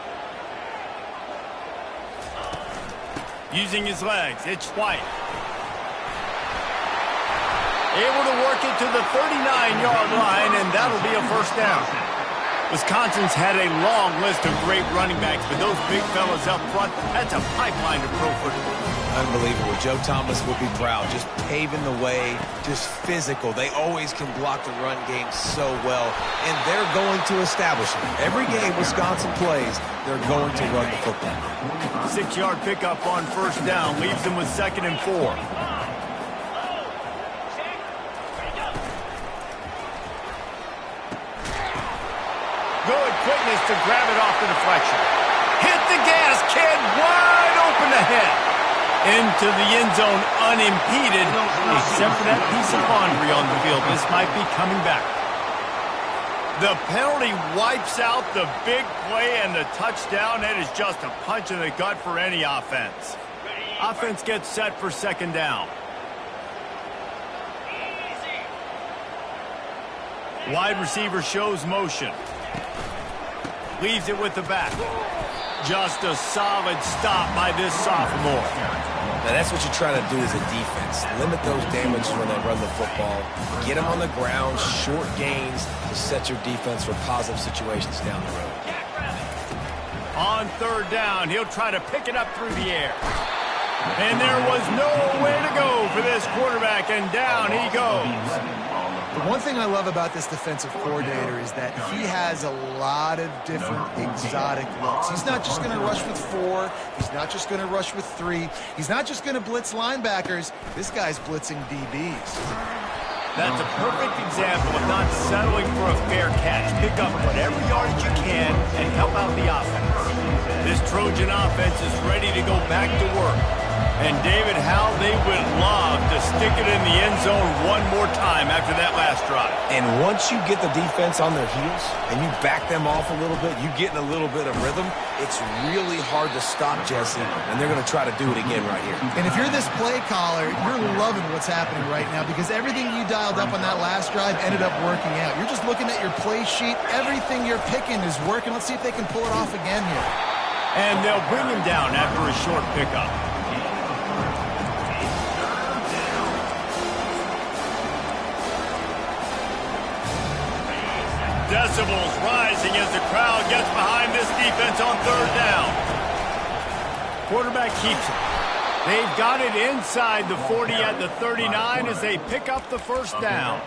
Using his legs, it's White. Able to work it to the 39-yard line, and that'll be a first down. Wisconsin's had a long list of great running backs, but those big fellas up front, that's a pipeline to pro football. Unbelievable. Joe Thomas will be proud. Just paving the way, just physical. They always can block the run game so well, and they're going to establish it. Every game Wisconsin plays, they're going to run the football. 6-yard pickup on first down, leaves them with 2nd and 4. Good quickness to grab it off the deflection. Hit the gas, kid, wide open ahead. Into the end zone unimpeded, except for that piece of laundry on the field. This might be coming back. The penalty wipes out the big play and the touchdown. It is just a punch in the gut for any offense. Offense gets set for 2nd down. Wide receiver shows motion. Leaves it with the back. Just a solid stop by this sophomore. Now that's what you try to do as a defense. Limit those damages when they run the football. Get them on the ground, short gains to set your defense for positive situations down the road. On 3rd down, he'll try to pick it up through the air. And there was nowhere to go for this quarterback, and down he goes. The one thing I love about this defensive coordinator is that he has a lot of different exotic looks. He's not just going to rush with 4. He's not just going to rush with 3. He's not just going to blitz linebackers. This guy's blitzing DBs. That's a perfect example of not settling for a fair catch. Pick up whatever yardage you can and help out the offense. This Trojan offense is ready to go back to work. And David, how they would love to stick it in the end zone one more time after that last drive. And once you get the defense on their heels and you back them off a little bit, you get in a little bit of rhythm, it's really hard to stop Jesse, and they're going to try to do it again right here. And if you're this play caller, you're loving what's happening right now because everything you dialed up on that last drive ended up working out. You're just looking at your play sheet. Everything you're picking is working. Let's see if they can pull it off again here. And they'll bring him down after a short pickup. Decibels rising as the crowd gets behind this defense on 3rd down. Quarterback keeps it. They've got it inside the 40 at the 39 as they pick up the first down.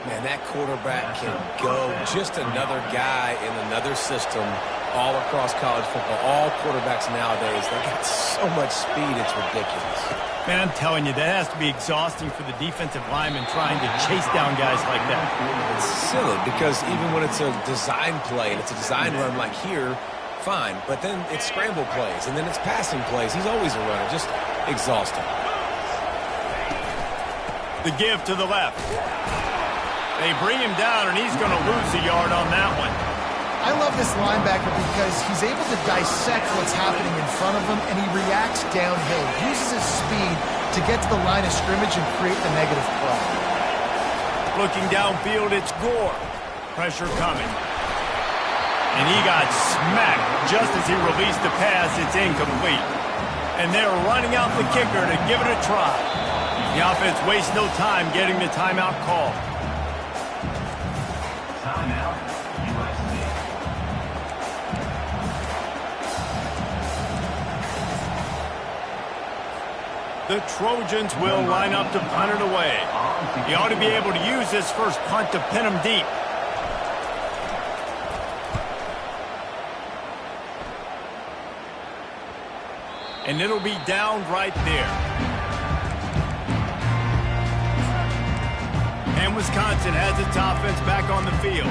Man, that quarterback can go. Just another guy in another system all across college football. All quarterbacks nowadays, they got so much speed, it's ridiculous. Man, I'm telling you, that has to be exhausting for the defensive lineman trying to chase down guys like that. It's silly because even when it's a design play and it's a design run like here, fine. But then it's scramble plays and then it's passing plays. He's always a runner. Just exhausting. The give to the left. They bring him down, and he's going to lose a yard on that one. I love this linebacker because he's able to dissect what's happening in front of him, and he reacts downhill. He uses his speed to get to the line of scrimmage and create the negative play. Looking downfield, it's Gore. Pressure coming. And he got smacked just as he released the pass. It's incomplete. And they're running out the kicker to give it a try. The offense wastes no time getting the timeout call. Timeout, USC. The Trojans will line up to punt it away. He ought to be able to use this first punt to pin him deep. And it'll be down right there. And Wisconsin has its offense back on the field.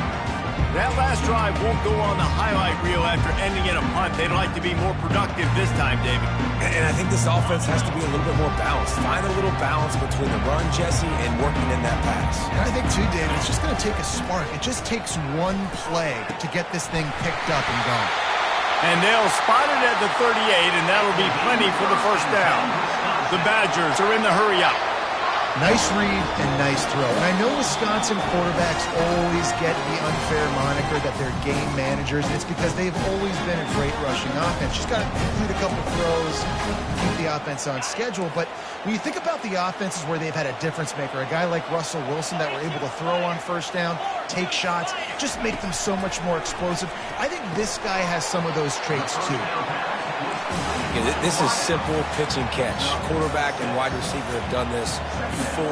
That last drive won't go on the highlight reel after ending in a punt. They'd like to be more productive this time, David. And I think this offense has to be a little bit more balanced. Find a little balance between the run, Jesse, and working in that pass. And I think, too, David, it's just going to take a spark. It just takes one play to get this thing picked up and going. And they'll spot it at the 38, and that'll be plenty for the first down. The Badgers are in the hurry-up. Nice read and nice throw. And I know Wisconsin quarterbacks always get the unfair moniker that they're game managers. It's because they've always been a great rushing offense. Just got to complete a couple throws, keep the offense on schedule. But when you think about the offenses where they've had a difference maker, a guy like Russell Wilson that were able to throw on first down, take shots, just make them so much more explosive. I think this guy has some of those traits too. Yeah, this is simple pitch and catch. Quarterback and wide receiver have done this 4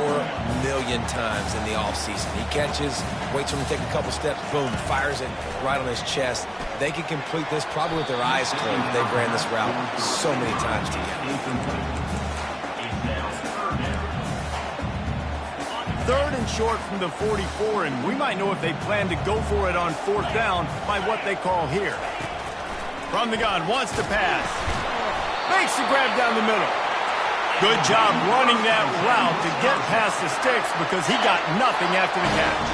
million times in the offseason. He catches, waits for him to take a couple steps, boom, fires it right on his chest. They can complete this probably with their eyes closed. They've ran this route so many times together. Third and short from the 44, and we might know if they plan to go for it on fourth down by what they call here. From the gun, wants to pass. Makes the grab down the middle. Good job running that route to get past the sticks because he got nothing after the catch.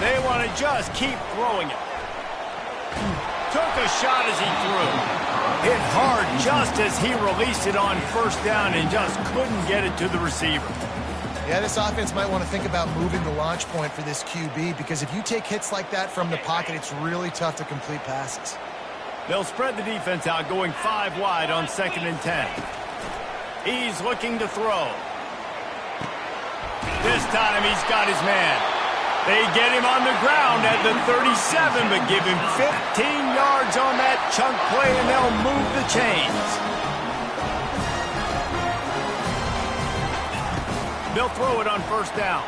They want to just keep throwing it. Took a shot as he threw. Hit hard just as he released it on first down and just couldn't get it to the receiver. Yeah, this offense might want to think about moving the launch point for this QB because if you take hits like that from the pocket, it's really tough to complete passes. They'll spread the defense out, going 5 wide on 2nd and 10. He's looking to throw. This time he's got his man. They get him on the ground at the 37, but give him 15 yards on that chunk play, and they'll move the chains. They'll throw it on first down.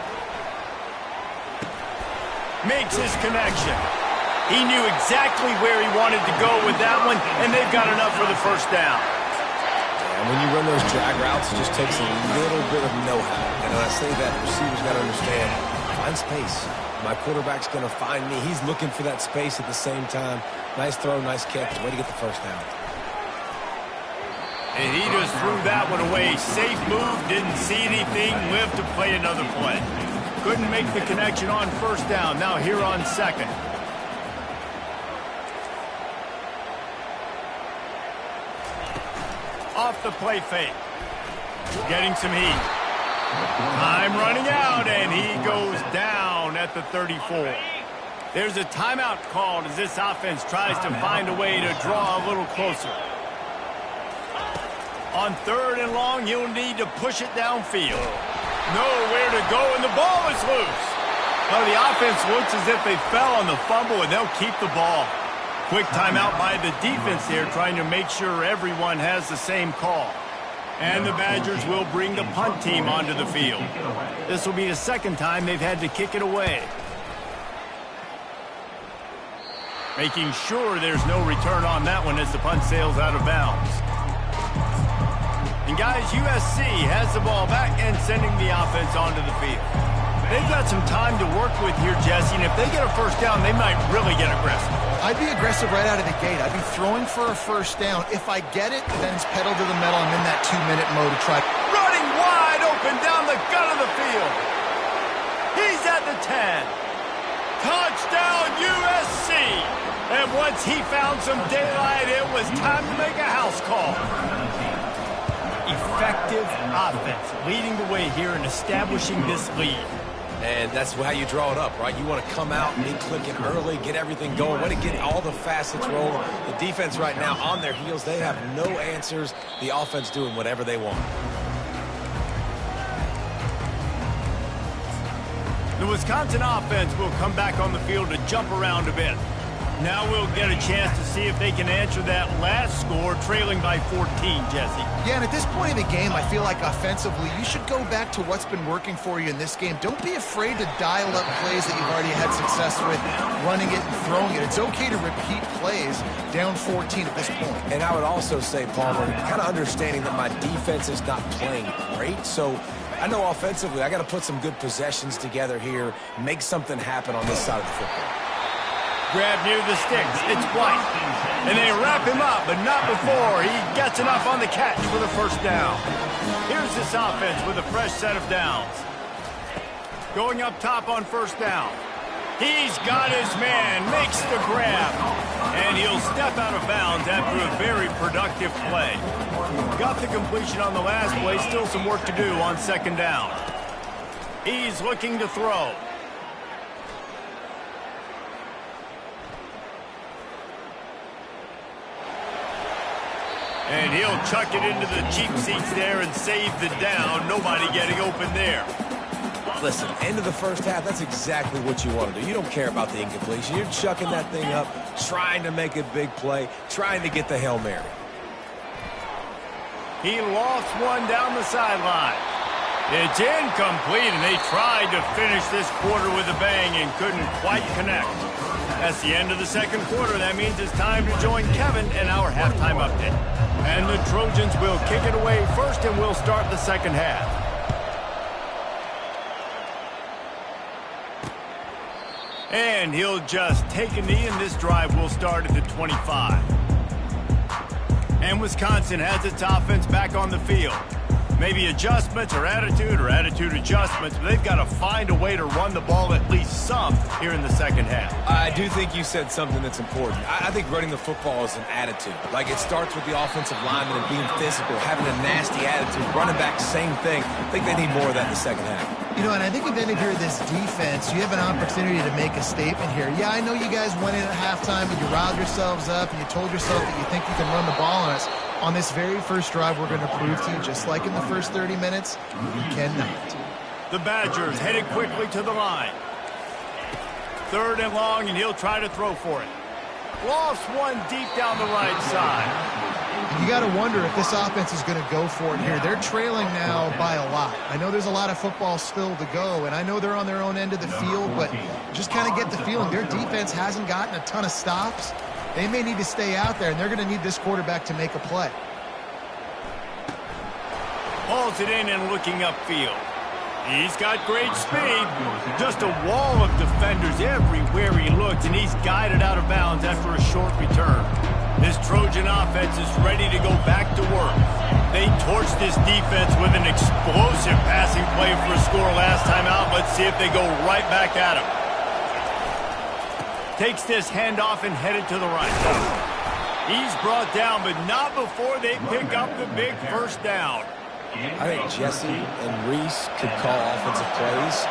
Makes his connection. He knew exactly where he wanted to go with that one, and they've got enough for the first down. And when you run those drag routes, it just takes a little bit of know-how. And when I say that, receivers got to understand, find space. My quarterback's going to find me. He's looking for that space at the same time. Nice throw, nice catch. Way to get the first down. And he just threw that one away. Safe move, didn't see anything, lived to play another play. Couldn't make the connection on first down. Now here on second. Off the play fake. Getting some heat. Time running out, and he goes down at the 34. There's a timeout called as this offense tries to find a way to draw a little closer. On 3rd and long, you'll need to push it downfield. Nowhere to go, and the ball is loose. Now the offense looks as if they fell on the fumble, and they'll keep the ball. Quick timeout by the defense here, trying to make sure everyone has the same call. And the Badgers will bring the punt team onto the field. This will be the second time they've had to kick it away. making sure there's no return on that one as the punt sails out of bounds. And guys, USC has the ball back and sending the offense onto the field. They've got some time to work with here, Jesse, and if they get a first down, they might really get aggressive. I'd be aggressive right out of the gate. I'd be throwing for a first down. If I get it, then it's pedal to the metal. I'm in that 2-minute mode to try. Running wide open down the gut of the field. He's at the 10. Touchdown, USC. And once he found some daylight, it was time to make a house call. Effective offense, leading the way here and establishing this lead. And that's how you draw it up, right? You want to come out and be clicking early, get everything going, want to get all the facets rolling. The defense right now on their heels, they have no answers. The offense doing whatever they want. The Wisconsin offense will come back on the field to jump around a bit. Now we'll get a chance to see if they can answer that last score, trailing by 14, Jesse. Yeah, and at this point in the game, I feel like offensively, you should go back to what's been working for you in this game. Don't be afraid to dial up plays that you've already had success with, running it and throwing it. It's okay to repeat plays down 14 at this point. And I would also say, Palmer, kind of understanding that my defense is not playing great, so I know offensively I got to put some good possessions together here, make something happen on this side of the football. Grab near the sticks. It's White. And they wrap him up, but not before he gets enough on the catch for the first down. Here's this offense with a fresh set of downs. Going up top on first down. He's got his man, makes the grab. And he'll step out of bounds after a very productive play. Got the completion on the last play, still some work to do on second down. He's looking to throw. And he'll chuck it into the cheap seats there and save the down. Nobody getting open there. Listen, end of the first half, that's exactly what you want to do. You don't care about the incompletion. You're chucking that thing up, trying to make a big play, trying to get the Hail Mary. He lost one down the sideline. It's incomplete, and they tried to finish this quarter with a bang and couldn't quite connect. That's the end of the second quarter. That means it's time to join Kevin in our halftime update. And the Trojans will kick it away first, and we'll start the second half. And he'll just take a knee, and this drive will start at the 25. And Wisconsin has its offense back on the field. Maybe adjustments or attitude adjustments, but they've got to find a way to run the ball at least some here in the second half. I do think you said something that's important. I think running the football is an attitude. Like, it starts with the offensive lineman and being physical, having a nasty attitude. Running back, same thing. I think they need more of that in the second half. You know, and I think if you're this defense, you have an opportunity to make a statement here. Yeah, I know you guys went in at halftime and you riled yourselves up and you told yourself that you think you can run the ball on us. On this very first drive, we're going to prove to you, just like in the first 30 minutes, you cannot. The Badgers headed quickly to the line. Third and long, and he'll try to throw for it. Lost one deep down the right side. You got to wonder if this offense is going to go for it here. They're trailing now by a lot. I know there's a lot of football still to go, and I know they're on their own end of the field, but just kind of get the feeling their defense hasn't gotten a ton of stops. They may need to stay out there, and they're going to need this quarterback to make a play. Hauls it in and looking upfield. He's got great speed. Just a wall of defenders everywhere he looks, and he's guided out of bounds after a short return. This Trojan offense is ready to go back to work. They torched this defense with an explosive passing play for a score last time out. Let's see if they go right back at him. Takes this handoff and headed to the right. He's brought down, but not before they pick up the big first down. I think Jesse and Reese could call offensive plays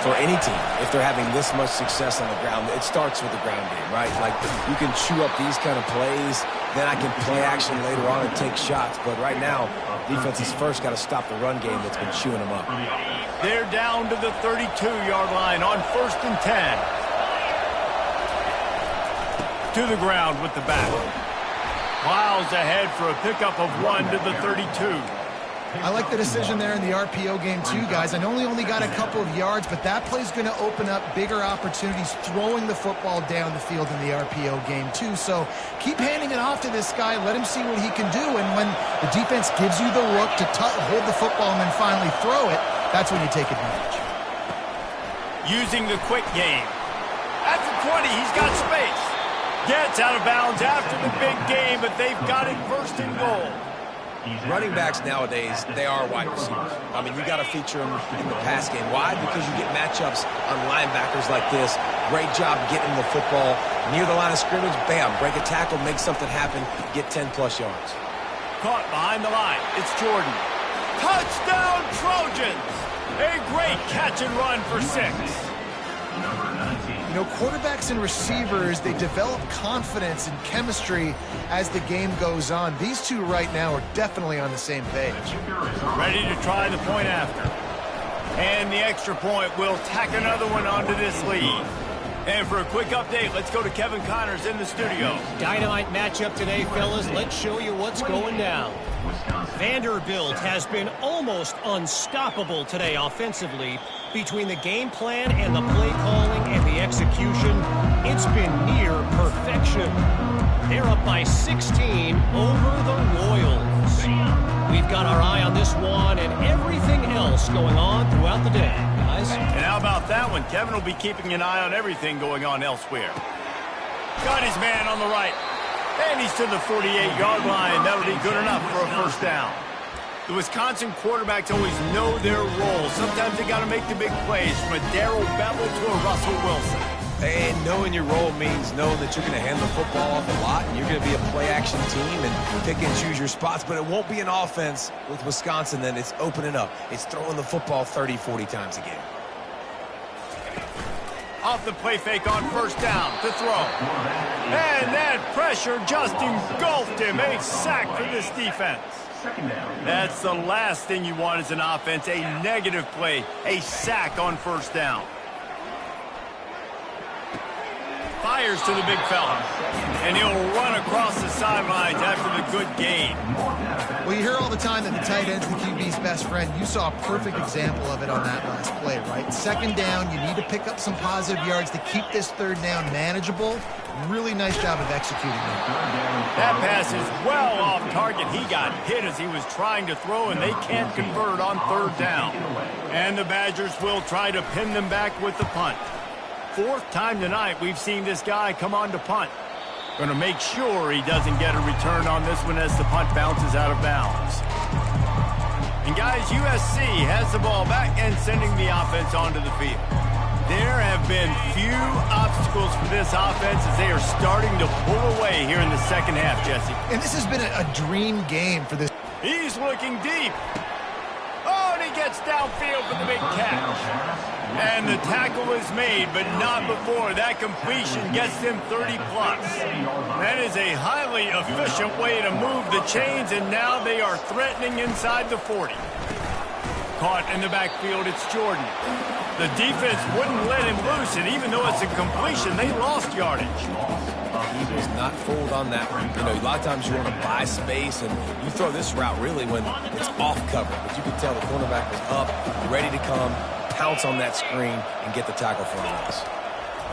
for any team if they're having this much success on the ground. It starts with the ground game, right? Like, you can chew up these kind of plays, then I can play action later on and take shots. But right now, defense has first got to stop the run game that's been chewing them up. They're down to the 32-yard line on 1st and 10. To the ground with the back. Plows ahead for a pickup of 1 to the 32. I like the decision there in the RPO game too, guys. I know he only got a couple of yards, but that play's going to open up bigger opportunities throwing the football down the field in the RPO game too. So keep handing it off to this guy. Let him see what he can do. And when the defense gives you the look to hold the football and then finally throw it, that's when you take advantage. Using the quick game. At the 20, he's got space. Gets out of bounds after the big game, but they've got it first and goal. Running backs nowadays, they are wide receivers. I mean, you got to feature them in the pass game. Why? Because you get matchups on linebackers like this. Great job getting the football near the line of scrimmage. Bam, break a tackle, make something happen, get 10-plus yards. Caught behind the line. It's Jordan. Touchdown, Trojans! A great catch and run for 6. You know, quarterbacks and receivers, they develop confidence and chemistry as the game goes on. These two right now are definitely on the same page. Ready to try the point after. And the extra point will tack another one onto this lead. And for a quick update, let's go to Kevin Connors in the studio. Dynamite matchup today, fellas. Let's show you what's going down. Vanderbilt has been almost unstoppable today offensively. Between the game plan and the play calling and the execution, it's been near perfection. They're up by 16 over the Royals. We've got our eye on this one and everything else going on throughout the day, guys. And how about that one? Kevin will be keeping an eye on everything going on elsewhere. Got his man on the right. And he's to the 48-yard line. That'll be good enough for a first down. The Wisconsin quarterbacks always know their role. Sometimes they got to make the big plays, from a Darrell Bevel to a Russell Wilson. And knowing your role means knowing that you're going to hand the football off a lot, and you're going to be a play-action team and pick and choose your spots, but it won't be an offense with Wisconsin. Then it's opening up. It's throwing the football 30, 40 times a game. Off the play fake on first down to throw. And that pressure just engulfed him. A sack for this defense. That's the last thing you want as an offense, a negative play, a sack on first down. Fires to the big fella. And he'll run across the sidelines after the good gain. Well, you hear all the time that the tight end's the QB's best friend. You saw a perfect example of it on that last play, right? Second down, you need to pick up some positive yards to keep this third down manageable. Really nice job of executing that. That pass is well off target. He got hit as he was trying to throw, and they can't convert on third down. And the Badgers will try to pin them back with the punt. Fourth time tonight we've seen this guy come on to punt. Going to make sure he doesn't get a return on this one as the punt bounces out of bounds. And guys, USC has the ball back and sending the offense onto the field. There have been few obstacles for this offense as they are starting to pull away here in the second half, Jesse. And this has been a dream game for this. He's looking deep. Oh, and he gets downfield for the big catch. And the tackle is made, but not before. That completion gets them 30-plus. That is a highly efficient way to move the chains, and now they are threatening inside the 40. Caught in the backfield, it's Jordan. The defense wouldn't let him loose, and even though it's a completion, they lost yardage. He was not fooled on that one. You know, a lot of times you want to buy space, and you throw this route really when it's off cover. But you can tell the cornerback was up, ready to come, pounce on that screen, and get the tackle for a loss.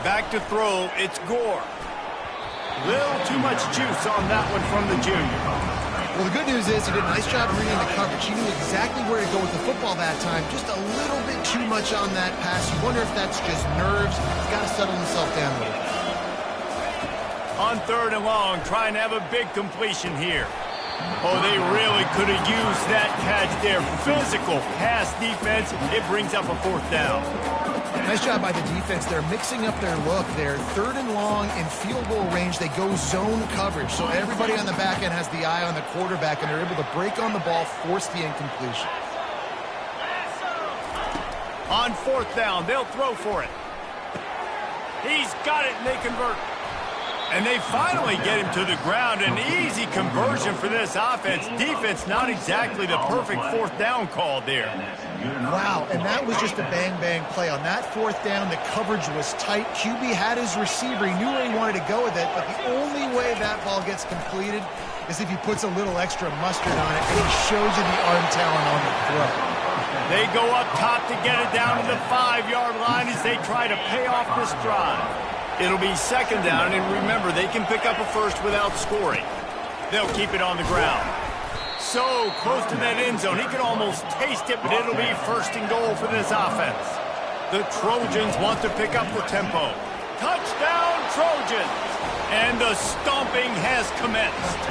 Back to throw, it's Gore. Little too much juice on that one from the junior. Well, the good news is he did a nice job reading the coverage. He knew exactly where to go with the football that time. Just a little bit too much on that pass. You wonder if that's just nerves. He's got to settle himself down a little bit. On third and long, trying to have a big completion here. Oh, they really could have used that catch there. Physical pass defense. It brings up a fourth down. Nice job by the defense. They're mixing up their look. They're third and long in field goal range. They go zone coverage. So everybody on the back end has the eye on the quarterback, and they're able to break on the ball, force the incompletion. On fourth down, they'll throw for it. He's got it, and they convert. And they finally get him to the ground. An easy conversion for this offense. Defense not exactly the perfect fourth down call there. Wow, and that was just a bang-bang play. On that fourth down, the coverage was tight. QB had his receiver. He knew where he wanted to go with it, but the only way that ball gets completed is if he puts a little extra mustard on it and he shows you the arm talent on the throw. They go up top to get it down to the 5-yard line as they try to pay off this drive. It'll be second down, and remember, they can pick up a first without scoring. They'll keep it on the ground. So close to that end zone, he can almost taste it, but it'll be first and goal for this offense. The Trojans want to pick up the tempo. Touchdown, Trojans! And the stomping has commenced.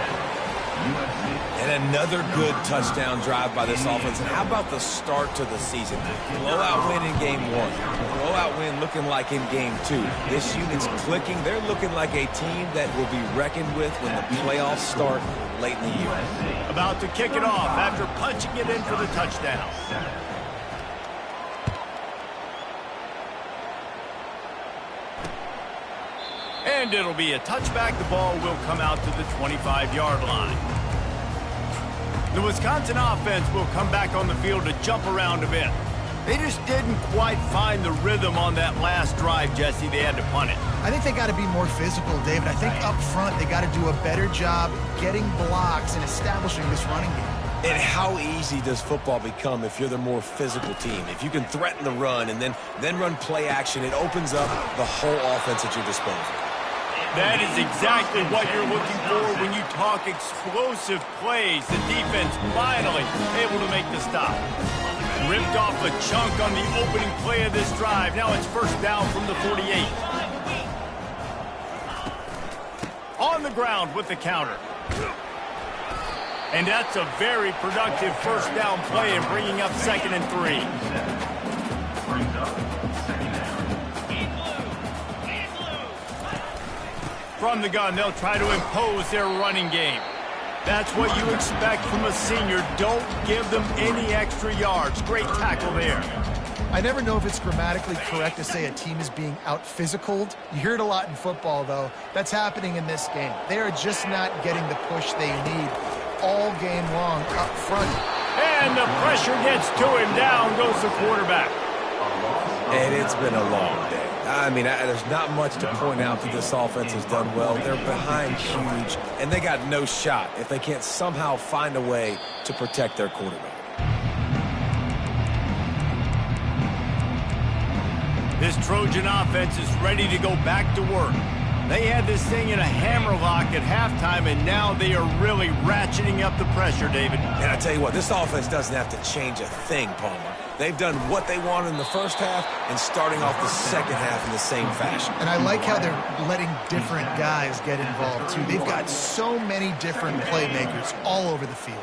And another good touchdown drive by this offense. And how about the start to the season? Blowout win in game 1. Blowout win looking like in game 2. This unit's clicking. They're looking like a team that will be reckoned with when the playoffs start late in the year. About to kick it off after punching it in for the touchdown. And it'll be a touchback. The ball will come out to the 25-yard line. The Wisconsin offense will come back on the field to jump around a bit. They just didn't quite find the rhythm on that last drive, Jesse. They had to punt it. I think they got to be more physical, David. I think up front they got to do a better job getting blocks and establishing this running game. And how easy does football become if you're the more physical team? If you can threaten the run and then run play action, it opens up the whole offense at your disposal. That is exactly what you're looking for when you talk explosive plays. The defense finally able to make the stop. Ripped off a chunk on the opening play of this drive. Now it's first down from the 48. On the ground with the counter. And that's a very productive first down play and bringing up 2nd and 3. Brings up second down. From the gun, they'll try to impose their running game. That's what you expect from a senior. Don't give them any extra yards. Great tackle there. I never know if it's grammatically correct to say a team is being out-physicaled. You hear it a lot in football, though. That's happening in this game. They are just not getting the push they need all game long up front. And the pressure gets to him. Down goes the quarterback. And it's been a long day. I mean, there's not much to point out that this offense has done well. They're behind huge, and they got no shot if they can't somehow find a way to protect their quarterback. This Trojan offense is ready to go back to work. They had this thing in a hammerlock at halftime, and now they are really ratcheting up the pressure, David. And I tell you what, this offense doesn't have to change a thing, Palmer. They've done what they wanted in the first half and starting off the second half in the same fashion. And I like how they're letting different guys get involved, too. They've got so many different playmakers all over the field.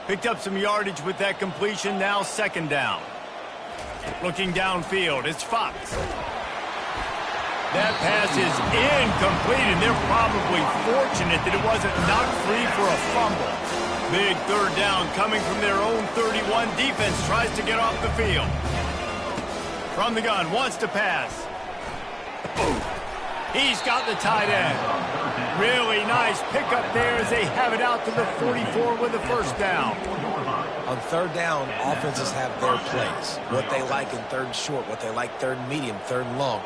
Picked up some yardage with that completion. Now 2nd down. Looking downfield, it's Fox. That pass is incomplete, and they're probably fortunate that it wasn't knocked free for a fumble. Big 3rd down coming from their own 31. Defense tries to get off the field. From the gun, wants to pass. He's got the tight end. Really nice pickup there as they have it out to the 44 with a first down. On 3rd down, offenses have their plays. What they like in 3rd and short, what they like 3rd and medium, 3rd and long.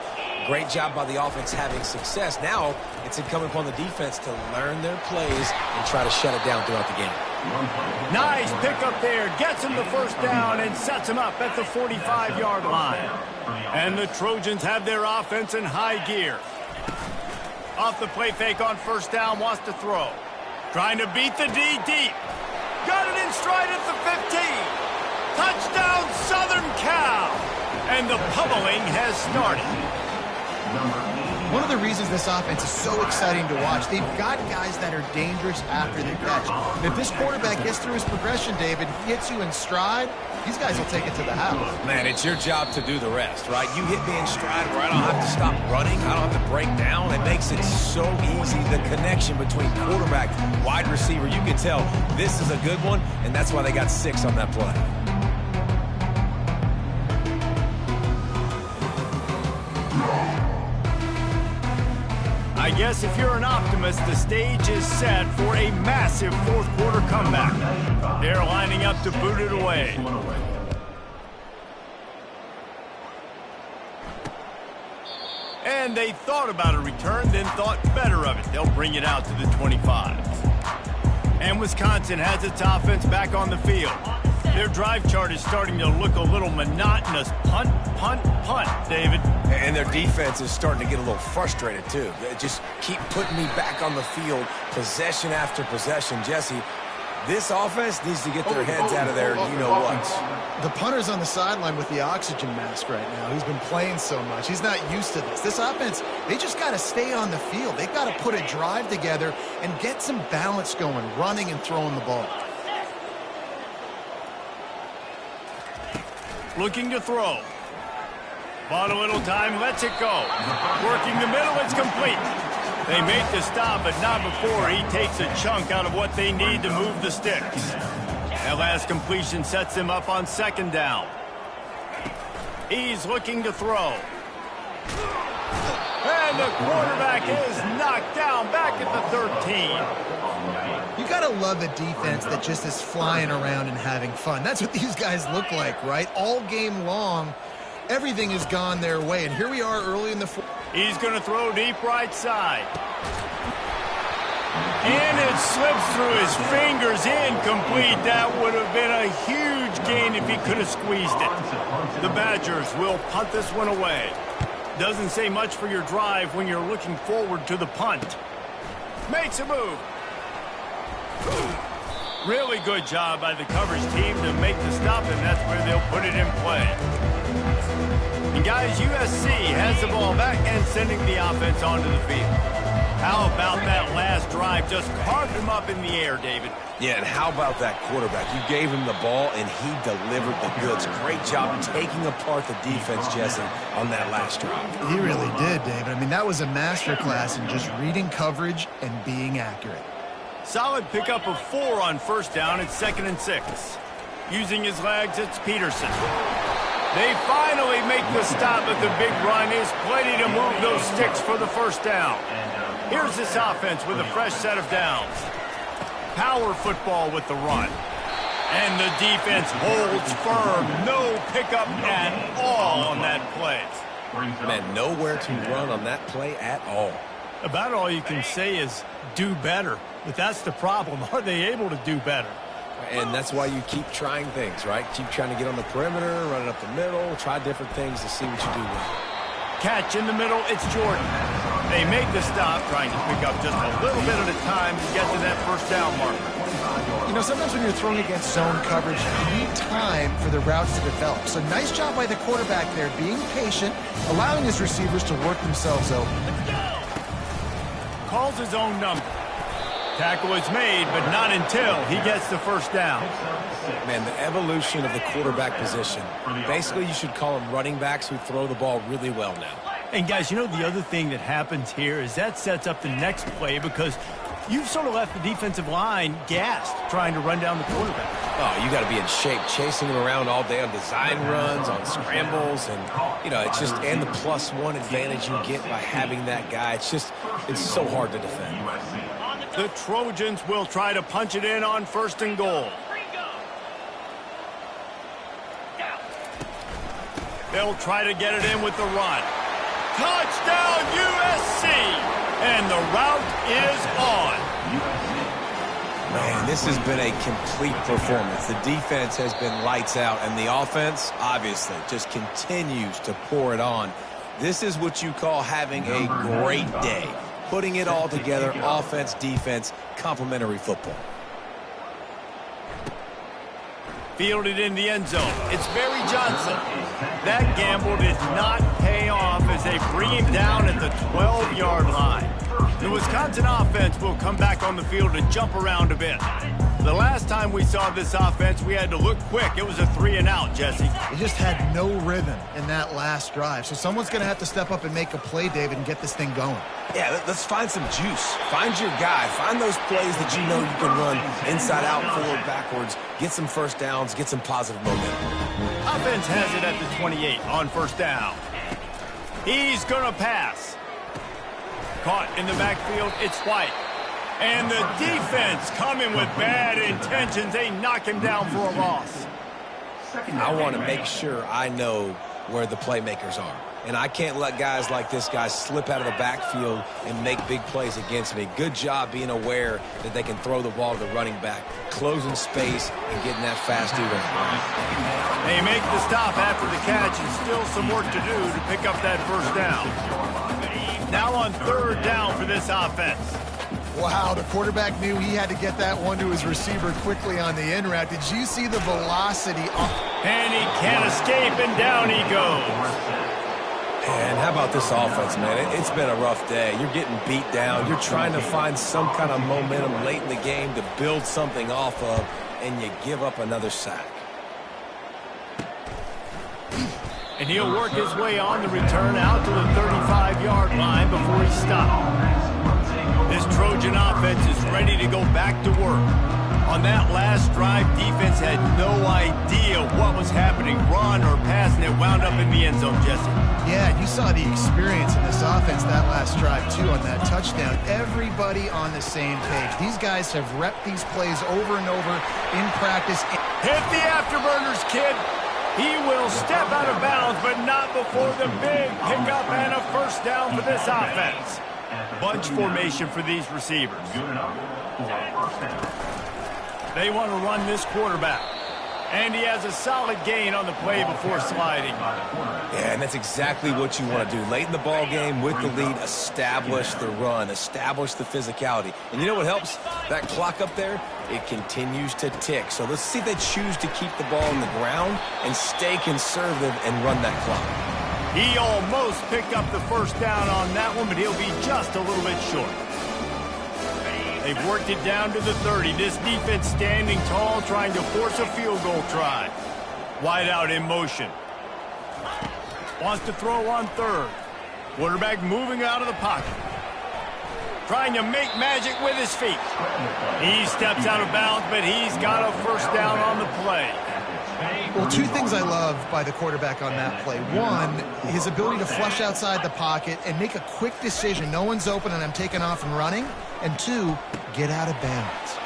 Great job by the offense having success. Now it's incumbent upon the defense to learn their plays and try to shut it down throughout the game. Nice pickup there. Gets him the first down and sets him up at the 45-yard line. And the Trojans have their offense in high gear. Off the play fake on first down, wants to throw. Trying to beat the D deep. Got it in stride at the 15. Touchdown, Southern Cal. And the pummeling has started. One of the reasons this offense is so exciting to watch, they've got guys that are dangerous after the catch. And if this quarterback gets through his progression, David, hits you in stride, these guys will take it to the house. Man, it's your job to do the rest, right? You hit me in stride where I don't have to stop running. I don't have to break down. It makes it so easy. The connection between quarterback, wide receiver, you can tell this is a good one, and that's why they got 6 on that play. I guess if you're an optimist, the stage is set for a massive 4th quarter comeback. They're lining up to boot it away. And they thought about a return, then thought better of it. They'll bring it out to the 25. And Wisconsin has its offense back on the field. Their drive chart is starting to look a little monotonous. Punt, punt, punt, David. And their defense is starting to get a little frustrated, too. They just keep putting me back on the field, possession after possession. Jesse, this offense needs to get their heads out of there, you-know-what. The punter's on the sideline with the oxygen mask right now. He's been playing so much. He's not used to this. This offense, they just got to stay on the field. They've got to put a drive together and get some balance going, running and throwing the ball. Looking to throw. Bought a little time, lets it go. Working the middle, it's complete. They make the stop, but not before he takes a chunk out of what they need to move the sticks. That last completion sets him up on second down. He's looking to throw. And the quarterback is knocked down back at the 13. You got to love a defense that just is flying around and having fun. That's what these guys look like, right? All game long, everything has gone their way. And here we are early in the fourth. He's going to throw deep right side. And it slips through his fingers, incomplete. That would have been a huge gain if he could have squeezed it. The Badgers will punt this one away. Doesn't say much for your drive when you're looking forward to the punt. Makes a move. Really good job by the coverage team to make the stop, and that's where they'll put it in play. And guys, USC has the ball back and sending the offense onto the field. How about that last drive? Just carved him up in the air, David. Yeah, and how about that quarterback? You gave him the ball, and he delivered the goods. Great job taking apart the defense, Jesse, on that last drive. He really did, David. I mean, that was a masterclass in just reading coverage and being accurate. Solid pickup of 4 on first down. It's 2nd and 6. Using his legs, it's Peterson. They finally make the stop, but the big run is plenty to move those sticks for the first down. Here's this offense with a fresh set of downs. Power football with the run. And the defense holds firm. No pickup at all on that play. Man, nowhere to run on that play at all. About all you can say is do better. But that's the problem. Are they able to do better? And that's why you keep trying things, right? Keep trying to get on the perimeter, running up the middle, try different things to see what you do well. Catch in the middle, it's Jordan. They make the stop, trying to pick up just a little bit at a time to get to that first down marker. You know, sometimes when you're throwing against zone coverage, you need time for the routes to develop. So nice job by the quarterback there, being patient, allowing his receivers to work themselves open. Calls his own number. Tackle is made, but not until he gets the first down. Man, the evolution of the quarterback position. Basically, you should call them running backs who throw the ball really well now. And guys, you know the other thing that happens here is that sets up the next play because you've sort of left the defensive line gassed trying to run down the quarterback. Oh, you got to be in shape, chasing him around all day on design runs, on scrambles, and, you know, it's just, and the +1 advantage you get by having that guy. It's just, it's so hard to defend. The Trojans will try to punch it in on 1st and goal. They'll try to get it in with the run. Touchdown, USC! And the route is on. Man, this has been a complete performance. The defense has been lights out, and the offense, obviously, just continues to pour it on. This is what you call having a great day. Putting it all together, offense, defense, complementary football. Fielded in the end zone. It's Barry Johnson. That gamble did not pay off as they bring him down at the 12-yard line. The Wisconsin offense will come back on the field to jump around a bit. The last time we saw this offense, we had to look quick. It was a 3-and-out, Jesse. They just had no rhythm in that last drive. So someone's going to have to step up and make a play, David, and get this thing going. Yeah, let's find some juice. Find your guy. Find those plays that you know you can run inside out, forward, backwards. Get some first downs. Get some positive momentum. Offense has it at the 28 on 1st down. He's going to pass. Caught in the backfield, it's White. And the defense coming with bad intentions. They knock him down for a loss. I want to make sure I know where the playmakers are. and I can't let guys like this guy slip out of the backfield and make big plays against me. Good job being aware that they can throw the ball to the running back, closing space and getting that fast dude. They make the stop after the catch, and still some work to do to pick up that first down. Now on third down for this offense. Wow, the quarterback knew he had to get that one to his receiver quickly on the in route. Did you see the velocity? And he can't escape, and down he goes. And how about this offense, man? It's been a rough day. You're getting beat down. You're trying to find some kind of momentum late in the game to build something off of, and you give up another sack. And he'll work his way on the return out to the 35-yard line before he stops. This Trojan offense is ready to go back to work. On that last drive, defense had no idea what was happening, run or pass, and it wound up in the end zone, Jesse. Yeah, you saw the experience in this offense that last drive, too, on that touchdown. Everybody on the same page. These guys have repped these plays over and over in practice. Hit the afterburners, kid. He will step out of bounds, but not before the big pickup and a first down for this offense. Bunch formation for these receivers. They want to run this quarterback. And he has a solid gain on the play before sliding. Yeah, and that's exactly what you want to do. Late in the ball game with the lead, establish the run, establish the physicality. And you know what helps? That clock up there, it continues to tick. So let's see if they choose to keep the ball on the ground and stay conservative and run that clock. He almost picked up the first down on that one, but he'll be just a little bit short. They've worked it down to the 30. This defense standing tall, trying to force a field goal try. Wide out in motion. Wants to throw on third. Quarterback moving out of the pocket. Trying to make magic with his feet. He steps out of bounds, but he's got a first down on the play. Well, two things I love by the quarterback on that play. One, his ability to flush outside the pocket and make a quick decision. No one's open and I'm taking off and running. And two, get out of bounds.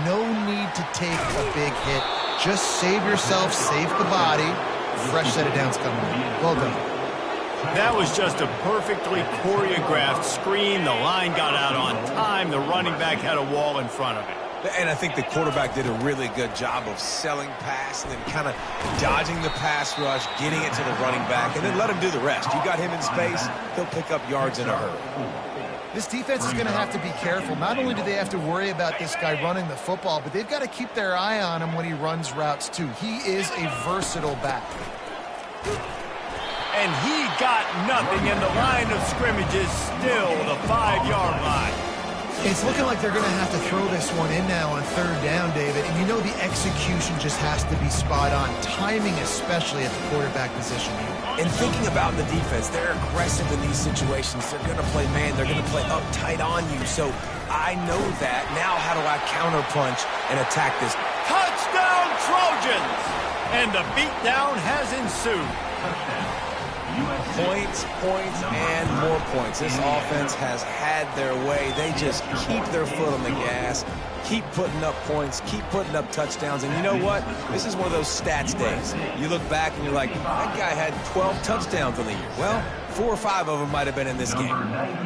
No need to take a big hit. Just save yourself, save the body. Fresh set of downs coming in. Well done. That was just a perfectly choreographed screen. The line got out on time. The running back had a wall in front of it. And I think the quarterback did a really good job of selling pass and then kind of dodging the pass rush, getting it to the running back, and then let him do the rest. You got him in space, he'll pick up yards in a hurry. This defense is going to have to be careful. Not only do they have to worry about this guy running the football, but they've got to keep their eye on him when he runs routes too. He is a versatile back. And he got nothing, and the line of scrimmage is still the 5-yard line. It's looking like they're going to have to throw this one in now on third down, David. And you know the execution just has to be spot on. Timing especially at the quarterback position. And thinking about the defense, they're aggressive in these situations. They're going to play man. They're going to play up tight on you. So I know that. Now how do I counterpunch and attack this? Touchdown Trojans! And the beatdown has ensued. Points, and more points. This offense has had their way. They just keep their foot on the gas, keep putting up points, keep putting up touchdowns. And you know what? This is one of those stats days. You look back and you're like, that guy had 12 touchdowns on the year. Well, 4 or 5 of them might have been in this game.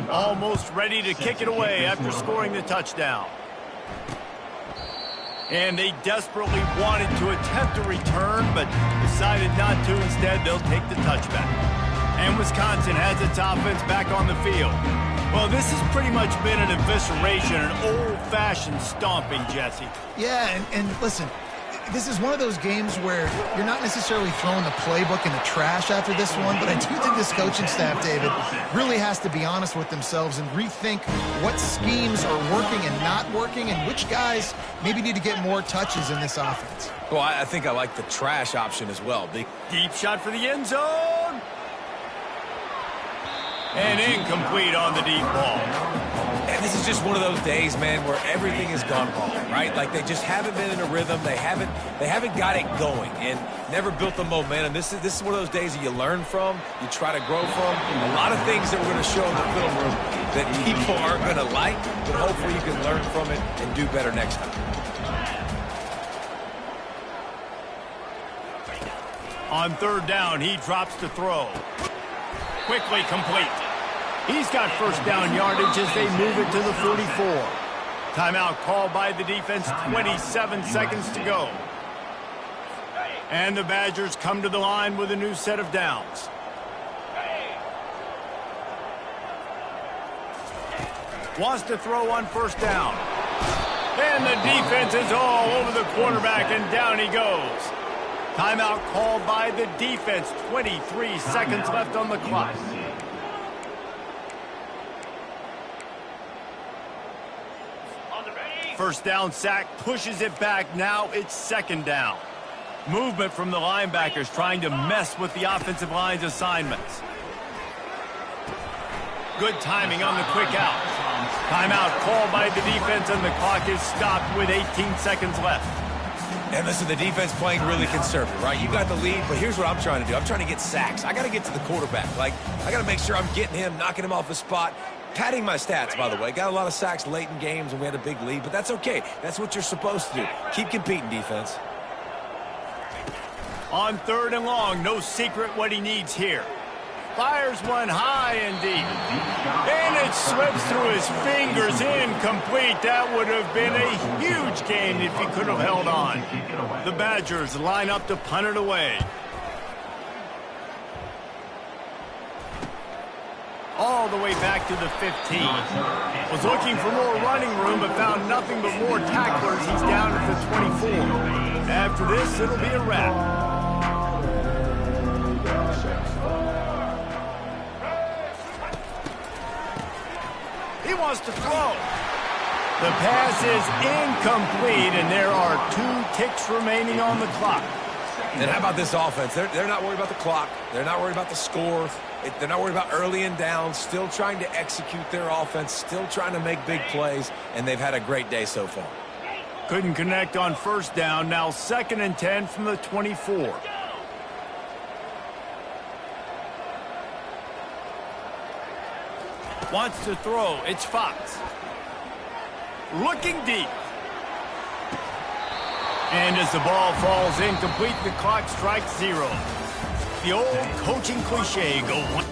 Almost ready to kick it away after scoring the touchdown. And they desperately wanted to attempt a return, but decided not to. Instead, they'll take the touchback. And Wisconsin has its offense back on the field. Well, this has pretty much been an evisceration, an old-fashioned stomping, Jesse. Yeah, and listen, this is one of those games where you're not necessarily throwing the playbook in the trash after this one, but I do think this coaching staff, David, really has to be honest with themselves and rethink what schemes are working and not working and which guys maybe need to get more touches in this offense. Well, I think I like the trash option as well. Deep shot for the end zone. And incomplete on the deep ball. And this is just one of those days, man, where everything has gone wrong, right? Like they just haven't been in a rhythm. They haven't got it going and never built the momentum. This is one of those days that you learn from, you try to grow from. A lot of things that we're going to show in the film room that people aren't going to like, but hopefully you can learn from it and do better next time. On third down, he drops to throw. quickly complete. He's got first down yardage as they move it to the 44. Timeout called by the defense, 27 seconds to go. And the Badgers come to the line with a new set of downs. Wants to throw on first down. And the defense is all over the quarterback, and down he goes. Timeout called by the defense. 23 seconds left on the clock. First down sack, pushes it back. Now it's second down. Movement from the linebackers trying to mess with the offensive line's assignments. Good timing on the quick out. Timeout called by the defense, and the clock is stopped with 18 seconds left. And listen, the defense playing really conservative, right? You got the lead, but here's what I'm trying to do. I'm trying to get sacks. I got to get to the quarterback. Like, I got to make sure I'm getting him, knocking him off the spot. Padding my stats, by the way. Got a lot of sacks late in games, and we had a big lead, but that's okay. That's what you're supposed to do. Keep competing, defense. On third and long, no secret what he needs here. Fires one high and deep. And it slips through his fingers, incomplete. That would have been a huge gain if he could have held on. The Badgers line up to punt it away. All the way back to the 15. Was looking for more running room, but found nothing but more tacklers. He's down at the 24. After this, it'll be a wrap. He wants to throw. The pass is incomplete, and there are 2 ticks remaining on the clock. And how about this offense? They're not worried about the clock. They're not worried about the score. They're not worried about early and down. Still trying to execute their offense. Still trying to make big plays, and they've had a great day so far. Couldn't connect on first down. Now 2nd and 10 from the 24. Wants to throw. It's Fox. Looking deep. And as the ball falls incomplete, the clock strikes 0. The old coaching cliche, go one.